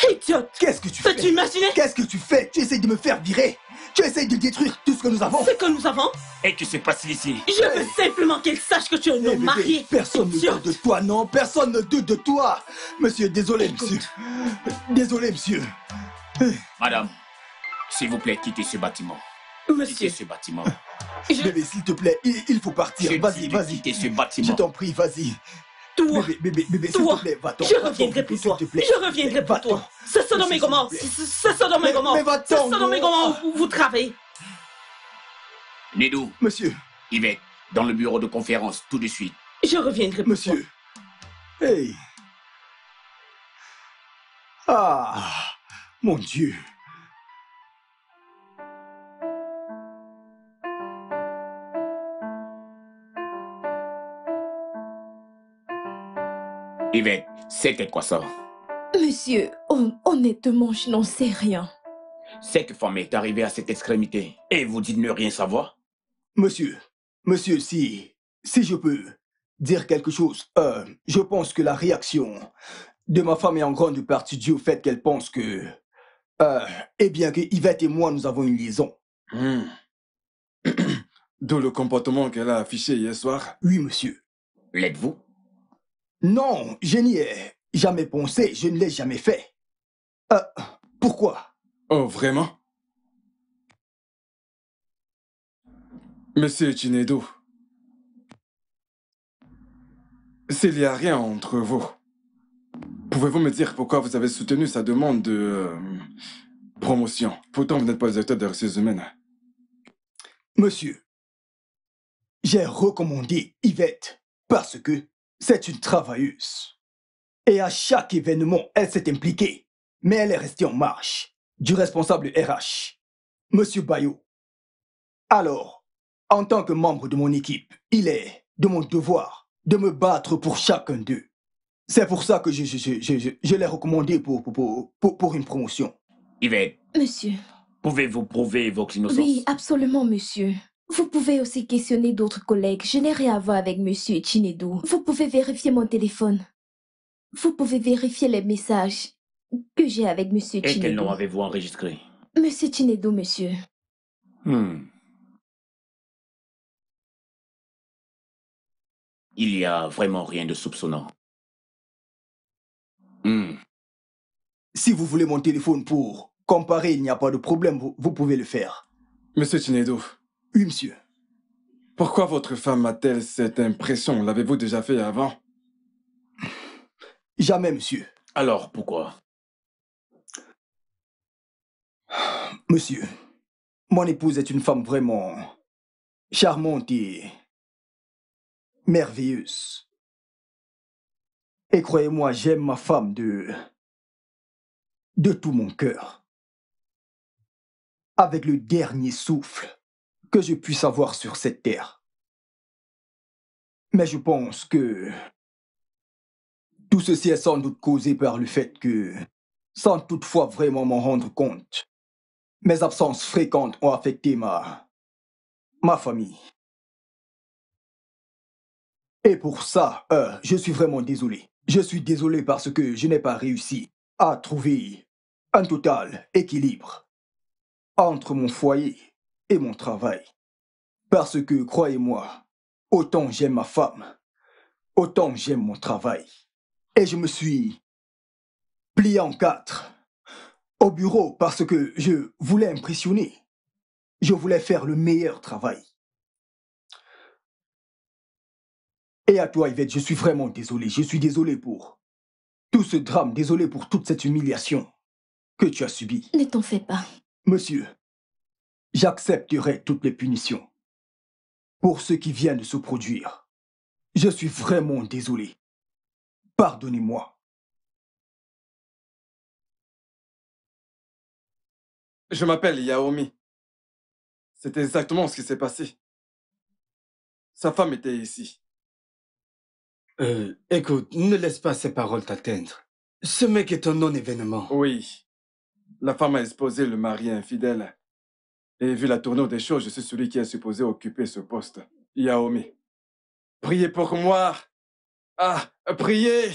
Idiote. Qu'est-ce que tu fais? Peux-tu imaginer? Qu'est-ce que tu fais? Tu essayes de me faire virer. Tu essayes de détruire tout ce que nous avons. Ce que nous avons? Et que se passe ici? Je veux simplement qu'elle sache que tu es un homme marié. Personne ne doute de toi, non. Personne ne doute de toi. Monsieur, désolé, monsieur. Désolé, monsieur. Madame, s'il vous plaît, quittez ce bâtiment. Monsieur. Quittez ce bâtiment. Bébé, s'il te plaît, il faut partir. Vas-y, vas-y. Quittez ce bâtiment. Je t'en prie, vas-y. Toi, bébé, s'il te plaît, va-t'en. Je reviendrai pour toi. Je reviendrai pour toi. C'est Sodome et Gomorrhe. C'est Sodome et Gomorrhe. Mais va-t'en. C'est Sodome et Gomorrhe où vous travaillez. Nédou. Monsieur. Yvette, dans le bureau de conférence, tout de suite. Je reviendrai pour monsieur. Toi. Hey. Ah, mon Dieu. Yvette, c'était quoi ça? Monsieur, honnêtement, je n'en sais rien. Cette femme est arrivée à cette extrémité et vous dites ne rien savoir? Monsieur, si je peux dire quelque chose, je pense que la réaction de ma femme est en grande partie due au fait qu'elle pense que, eh bien que Yvette et moi, nous avons une liaison. D'où le comportement qu'elle a affiché hier soir? Oui, monsieur. L'êtes-vous? Non, je n'y ai jamais pensé, je ne l'ai jamais fait. Pourquoi? Oh, vraiment? Monsieur Chinedo, s'il n'y a rien entre vous, pouvez-vous me dire pourquoi vous avez soutenu sa demande de promotion? Pourtant, vous n'êtes pas le directeur des ressources humaines. Monsieur, j'ai recommandé Yvette parce que c'est une travailleuse. Et à chaque événement, elle s'est impliquée. Mais elle est restée en marche du responsable RH. Monsieur Bayo, alors, en tant que membre de mon équipe, il est de mon devoir de me battre pour chacun d'eux. C'est pour ça que je l'ai recommandé pour une promotion. Yvette. Monsieur. Pouvez-vous prouver votre innocence? Oui, absolument, monsieur. Vous pouvez aussi questionner d'autres collègues. Je n'ai rien à voir avec monsieur Chinedu. Vous pouvez vérifier mon téléphone. Vous pouvez vérifier les messages que j'ai avec monsieur Chinedu. Et quel nom avez-vous enregistré? Monsieur Chinedu, monsieur. Il y a vraiment rien de soupçonnant. Si vous voulez mon téléphone pour comparer, il n'y a pas de problème, vous pouvez le faire. Monsieur Chinedu. Oui, monsieur. Pourquoi votre femme a-t-elle cette impression? L'avez-vous déjà fait avant? Jamais, monsieur. Alors, pourquoi? Monsieur, mon épouse est une femme vraiment charmante et merveilleuse. Et croyez-moi, j'aime ma femme de tout mon cœur. Avec le dernier souffle que je puisse avoir sur cette terre. Mais je pense que tout ceci est sans doute causé par le fait que, sans toutefois vraiment m'en rendre compte, mes absences fréquentes ont affecté ma famille. Et pour ça, je suis vraiment désolé. Je suis désolé parce que je n'ai pas réussi à trouver un total équilibre entre mon foyer et mon travail. Parce que, croyez-moi, autant j'aime ma femme, autant j'aime mon travail. Et je me suis plié en 4 au bureau parce que je voulais impressionner. Je voulais faire le meilleur travail. Et à toi, Yvette, je suis vraiment désolé. Je suis désolé pour tout ce drame, désolé pour toute cette humiliation que tu as subie. Ne t'en fais pas. Monsieur, j'accepterai toutes les punitions pour ce qui vient de se produire. Je suis vraiment désolé. Pardonnez-moi. Je m'appelle Yaomi. C'est exactement ce qui s'est passé. Sa femme était ici. Écoute, ne laisse pas ces paroles t'atteindre. Ce mec est un non-événement. Oui. La femme a exposé le mari infidèle. Et vu la tournure des choses, je suis celui qui est supposé occuper ce poste. Yaomi. Priez pour moi. Ah, priez.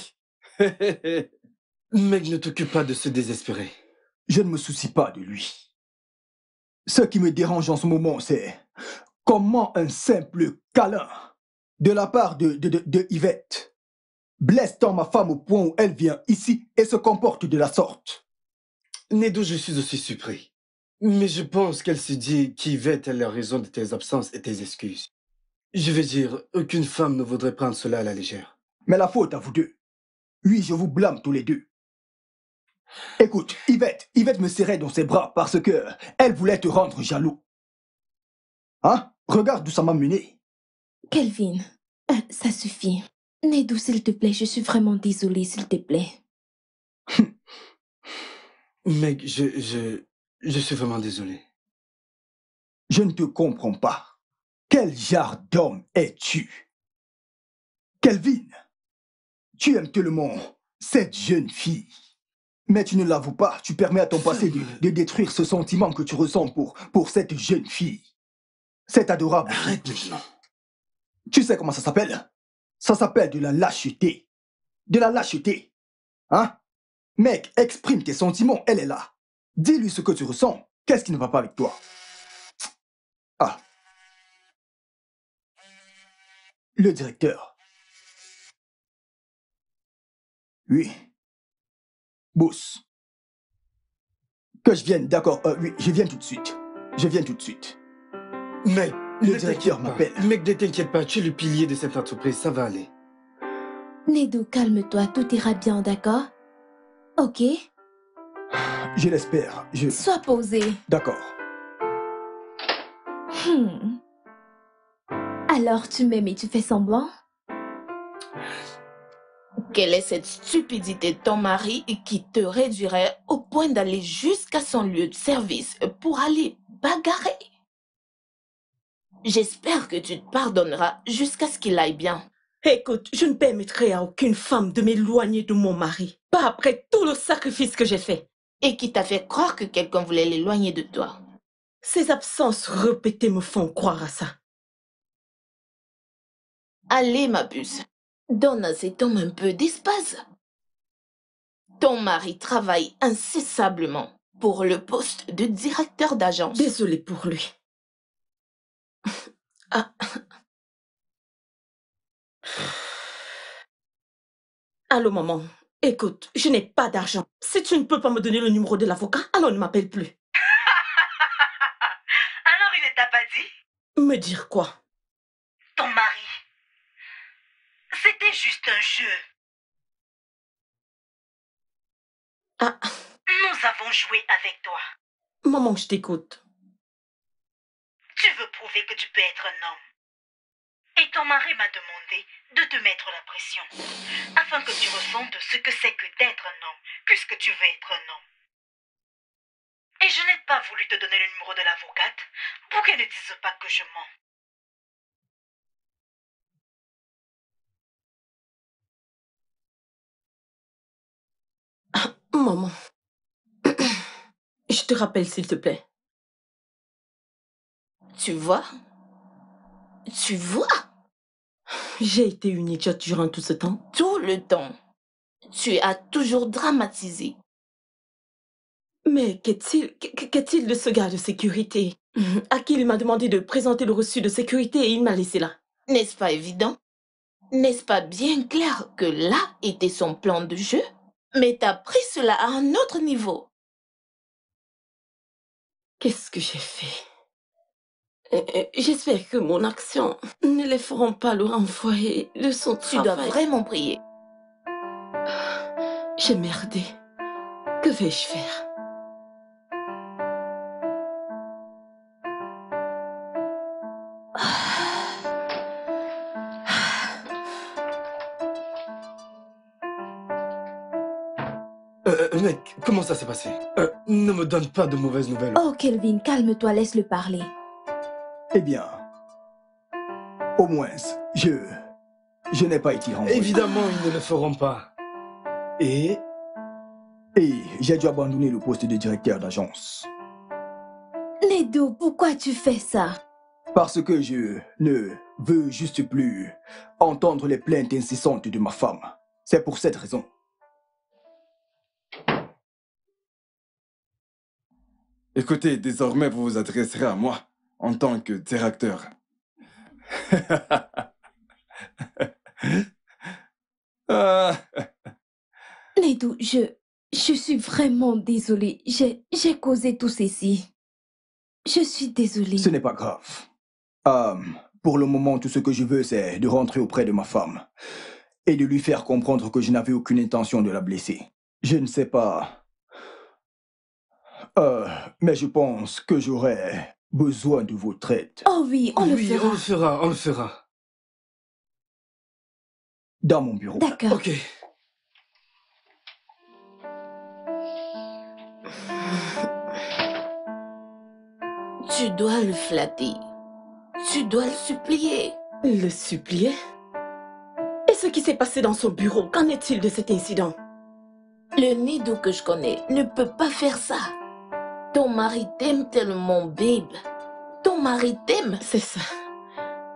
Mec, ne t'occupe pas de se désespérer. Je ne me soucie pas de lui. Ce qui me dérange en ce moment, c'est comment un simple câlin de la part de Yvette blesse tant ma femme au point où elle vient ici et se comporte de la sorte. Nedo, je suis aussi surpris. Mais je pense qu'elle se dit qu'Yvette est la raison de tes absences et tes excuses. Je veux dire, aucune femme ne voudrait prendre cela à la légère. Mais la faute à vous deux. Oui, je vous blâme tous les deux. Écoute, Yvette me serrait dans ses bras parce que elle voulait te rendre jaloux. Hein? Regarde d'où ça m'a mené. Kelvin, ça suffit. Nedo, s'il te plaît, je suis vraiment désolée, s'il te plaît. Mec, je suis vraiment désolé. Je ne te comprends pas. Quel genre d'homme es-tu? Kelvin, tu aimes tellement cette jeune fille. Mais tu ne l'avoues pas, tu permets à ton passé de détruire ce sentiment que tu ressens pour cette jeune fille. Cette adorable. Arrête maintenant. Tu sais comment ça s'appelle? Ça s'appelle de la lâcheté. De la lâcheté. Hein? Mec, exprime tes sentiments, elle est là. Dis-lui ce que tu ressens. Qu'est-ce qui ne va pas avec toi? Ah. Le directeur. Oui. Boss. Que je vienne, d'accord. Oui, je viens tout de suite. Je viens tout de suite. Mec, le directeur m'appelle. Mec, ne t'inquiète pas, tu es le pilier de cette entreprise, ça va aller. Nedo, calme-toi, tout ira bien, d'accord? Ok? Je l'espère. Sois posé. D'accord. Alors, tu m'aimes et tu fais semblant? Quelle est cette stupidité de ton mari qui te réduirait au point d'aller jusqu'à son lieu de service pour aller bagarré. J'espère que tu te pardonneras jusqu'à ce qu'il aille bien. Écoute, je ne permettrai à aucune femme de m'éloigner de mon mari. Pas après tout le sacrifice que j'ai fait. Et qui t'a fait croire que quelqu'un voulait l'éloigner de toi. Ces absences répétées me font croire à ça. Allez, ma puce, donne à cet homme un peu d'espace. Ton mari travaille incessablement pour le poste de directeur d'agence. Désolée pour lui. Ah. Allô, maman. Écoute, je n'ai pas d'argent. Si tu ne peux pas me donner le numéro de l'avocat, alors ne m'appelle plus. Alors il ne t'a pas dit? Me dire quoi? Ton mari. C'était juste un jeu. Ah. Nous avons joué avec toi. Maman, je t'écoute. Tu veux prouver que tu peux être un homme. Et ton mari m'a demandé de te mettre la pression, afin que tu ressentes ce que c'est que d'être un homme, puisque tu veux être un homme. Et je n'ai pas voulu te donner le numéro de l'avocate pour qu'elle ne dise pas que je mens. Maman. Je te rappelle, s'il te plaît. Tu vois? Tu vois? J'ai été une idiote durant tout ce temps. Tout le temps. Tu as toujours dramatisé. Mais qu'est-il de ce gars de sécurité à qui il m'a demandé de présenter le reçu de sécurité et il m'a laissé là? N'est-ce pas évident? N'est-ce pas bien clair que là était son plan de jeu? Mais t'as pris cela à un autre niveau. Qu'est-ce que j'ai fait? J'espère que mon action ne les feront pas le renvoyer de son travail. Tu dois vraiment prier. J'ai merdé. Que vais-je faire? Mec, comment ça s'est passé? Ne me donne pas de mauvaises nouvelles. Oh, Kelvin, calme-toi, laisse-le parler. Eh bien, au moins, je n'ai pas été renvoyé. Évidemment, ils ne le feront pas. Et j'ai dû abandonner le poste de directeur d'agence. Nedo, pourquoi tu fais ça? Parce que je ne veux juste plus entendre les plaintes incessantes de ma femme. C'est pour cette raison. Écoutez, désormais, vous vous adresserez à moi en tant que directeur. Nedo, je suis vraiment désolée. J'ai causé tout ceci. Je suis désolée. Ce n'est pas grave. Pour le moment, tout ce que je veux, c'est de rentrer auprès de ma femme et de lui faire comprendre que je n'avais aucune intention de la blesser. Je ne sais pas... mais je pense que j'aurais besoin de votre aide. Oh oui, on le fera. On le fera. Dans mon bureau. D'accord. Ok. Tu dois le flatter. Tu dois le supplier. Le supplier? Et ce qui s'est passé dans son bureau, qu'en est-il de cet incident? Le Nedo que je connais ne peut pas faire ça. Ton mari t'aime tellement, babe. Ton mari t'aime. C'est ça.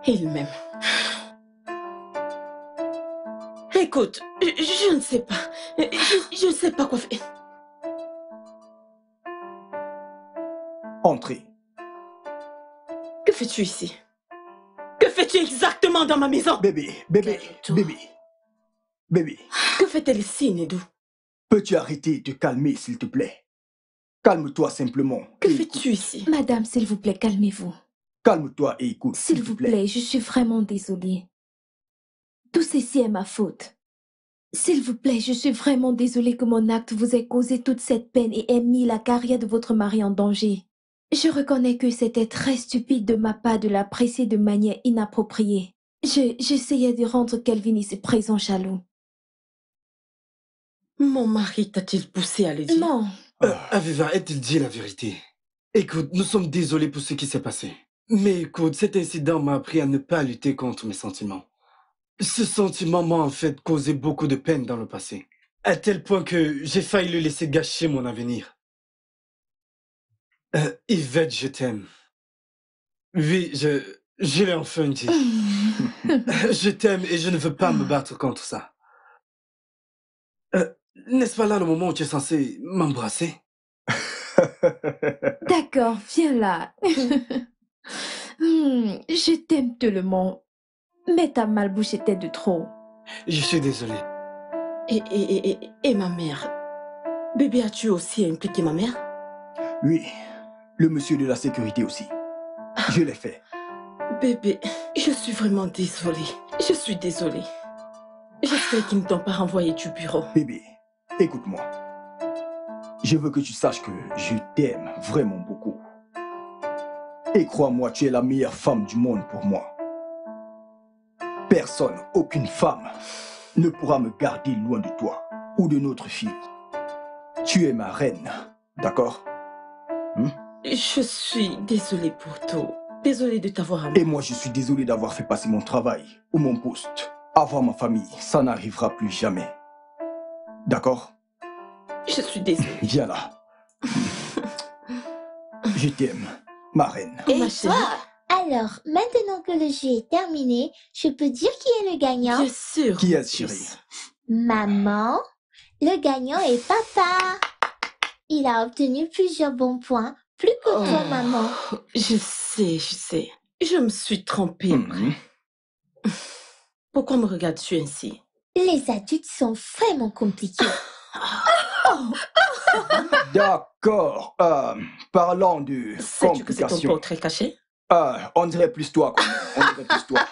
Il m'aime. Écoute, je ne sais pas. Je ne sais pas quoi faire. Entrez. Que fais-tu ici? Que fais-tu exactement dans ma maison? Bébé. Que fait-elle ici, Nedo? Peux-tu arrêter de te calmer, s'il te plaît? Calme-toi simplement. Que fais-tu ici? Madame, s'il vous plaît, calmez-vous. Calme-toi et écoute. S'il vous plaît, je suis vraiment désolée. Tout ceci est ma faute. S'il vous plaît, je suis vraiment désolée que mon acte vous ait causé toute cette peine et ait mis la carrière de votre mari en danger. Je reconnais que c'était très stupide de ma part de l'apprécier de manière inappropriée. J'essayais de rendre Kelvin ici présent jaloux. Mon mari t'a-t-il poussé à le dire? Non. Aviva, a-t-il dit la vérité? Écoute, nous sommes désolés pour ce qui s'est passé. Mais écoute, cet incident m'a appris à ne pas lutter contre mes sentiments. Ce sentiment m'a en fait causé beaucoup de peine dans le passé. À tel point que j'ai failli le laisser gâcher mon avenir. Yvette, je t'aime. Oui, je l'ai enfin dit. Je t'aime et je ne veux pas me battre contre ça. N'est-ce pas là le moment où tu es censé m'embrasser? D'accord, viens là. Je t'aime tellement. Mais ta malbouche était de trop. Je suis désolé. Et ma mère? Bébé, as-tu aussi impliqué ma mère? Oui, le monsieur de la sécurité aussi. Je l'ai fait. Bébé, je suis vraiment désolée. Je suis désolée. J'espère qu'ils ne t'ont pas renvoyé du bureau. Bébé, écoute-moi. Je veux que tu saches que je t'aime vraiment beaucoup. Et crois-moi, tu es la meilleure femme du monde pour moi. Personne, aucune femme, ne pourra me garder loin de toi ou de notre fille. Tu es ma reine, d'accord? Je suis désolée pour tout. Désolée de t'avoir amené. Et moi, je suis désolé d'avoir fait passer mon travail ou mon poste. Avoir ma famille, ça n'arrivera plus jamais. D'accord? Je suis désolée. Viens là. Je t'aime, ma reine. Et toi? Alors, maintenant que le jeu est terminé, je peux dire qui est le gagnant? Bien sûr. Qui est-ce, chérie? Maman. Le gagnant est papa. Il a obtenu plusieurs bons points, plus que toi, maman. Je sais. Je me suis trompée. Pourquoi me regardes-tu ainsi? Les adultes sont vraiment compliqués. D'accord. Parlant de Sais-tu que c'est ton complications. portrait caché? On dirait plus toi, quoi. On dirait plus toi.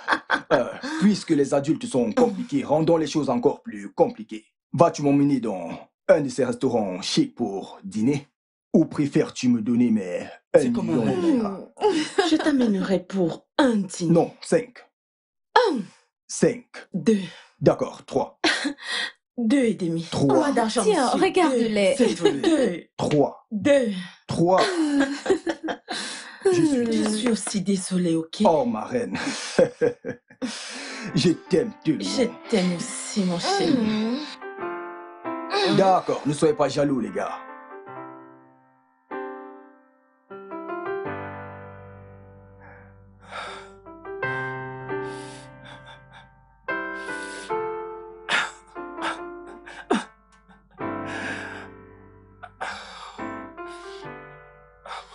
Puisque les adultes sont compliqués, rendons les choses encore plus compliquées. Vas-tu m'emmener dans un de ces restaurants chics pour dîner? Ou préfères-tu me donner mes 1 million de livres? Je t'amènerai pour un dîner. Non, 5. 5. 2. D'accord, 3. 2,5. 3. Pas d'argent, Tiens, monsieur. regarde-les. 2. 3. 2. 3. Je suis aussi désolée, ok? Oh, ma reine. Je t'aime tellement. Je t'aime aussi, mon chéri. D'accord, ne soyez pas jaloux, les gars.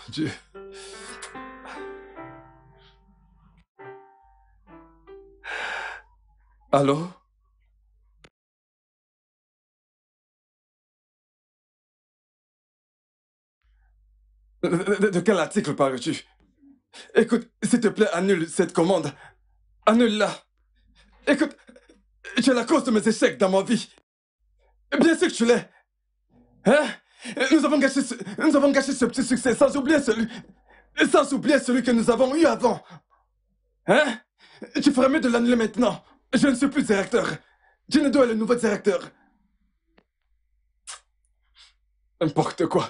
Dieu. Allô? De quel article parles-tu? Écoute, s'il te plaît, annule cette commande. Annule-la. Écoute, tu es la cause de mes échecs dans ma vie. Bien sûr que tu l'es. Hein? Nous avons gâché ce petit succès sans oublier celui que nous avons eu avant. Hein? Tu ferais mieux de l'annuler maintenant. Je ne suis plus directeur. Jinedo est le nouveau directeur. N'importe quoi.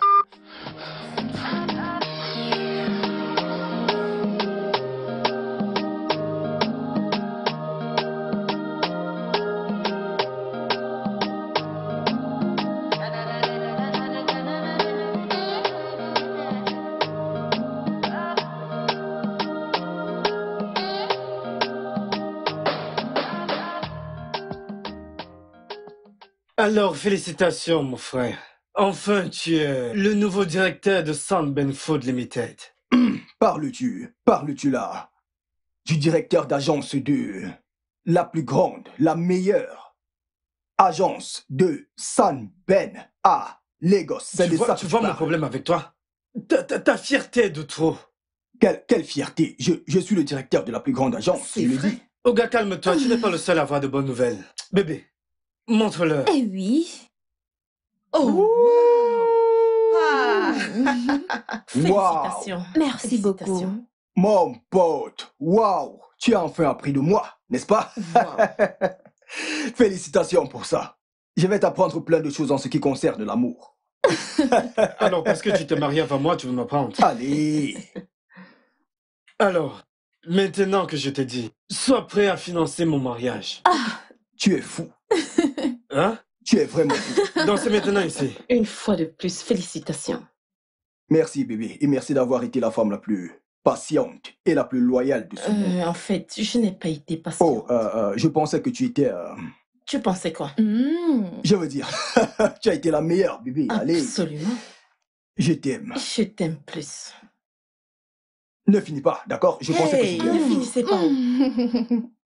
Alors, félicitations, mon frère. Enfin, tu es le nouveau directeur de Sound Benfood Limited. Parles-tu là du directeur d'agence de la plus grande, la meilleure agence de San Ben à Lagos? C'est de ça que Tu vois mon problème avec toi? Ta fierté de trop. Quelle fierté? Je suis le directeur de la plus grande agence, je le dis. Oga, calme-toi, tu n'es pas le seul à avoir de bonnes nouvelles. Bébé, montre-leur. Eh oui. Oh! Félicitations. Merci beaucoup. Mon pote, waouh, tu as enfin appris de moi, n'est-ce pas? Félicitations pour ça. Je vais t'apprendre plein de choses en ce qui concerne l'amour. Alors, parce que tu t'es marié avant moi, tu veux m'apprendre. Allez. Alors, maintenant que je t'ai dit, sois prêt à financer mon mariage. Tu es fou. Hein? Tu es vraiment fou. Dansez maintenant ici. Une fois de plus, félicitations. Merci, bébé. Et merci d'avoir été la femme la plus patiente et la plus loyale de ce monde. En fait, je n'ai pas été patiente. Oh, je pensais que tu étais... Tu pensais quoi? Je veux dire, tu as été la meilleure, bébé. Allez. Absolument. Je t'aime. Je t'aime plus. Ne finis pas, d'accord? Je pensais que Hey, c'était... ne finissez pas.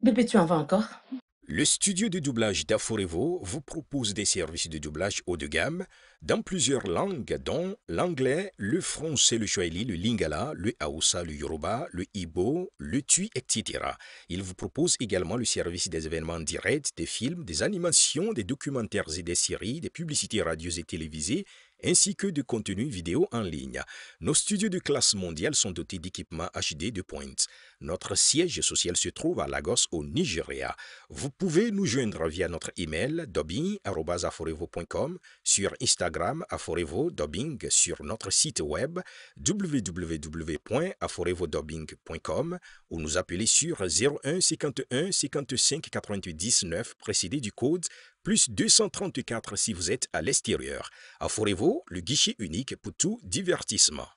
Bébé, tu en vas encore? Le studio de doublage d'Aforevo vous propose des services de doublage haut de gamme dans plusieurs langues, dont l'anglais, le français, le swahili, le lingala, le hausa, le yoruba, le igbo, le tui, etc. Il vous propose également le service des événements directs, des films, des animations, des documentaires et des séries, des publicités radios et télévisées, ainsi que de contenus vidéo en ligne. Nos studios de classe mondiale sont dotés d'équipements HD de pointe. Notre siège social se trouve à Lagos, au Nigeria. Vous pouvez nous joindre via notre email dubbing@aforevo.com, sur Instagram Aforevo Dubbing, sur notre site web www.aforevodubbing.com ou nous appeler sur 01 51 55 88 19 précédé du code plus 234 si vous êtes à l'extérieur. Aforevo, le guichet unique pour tout divertissement.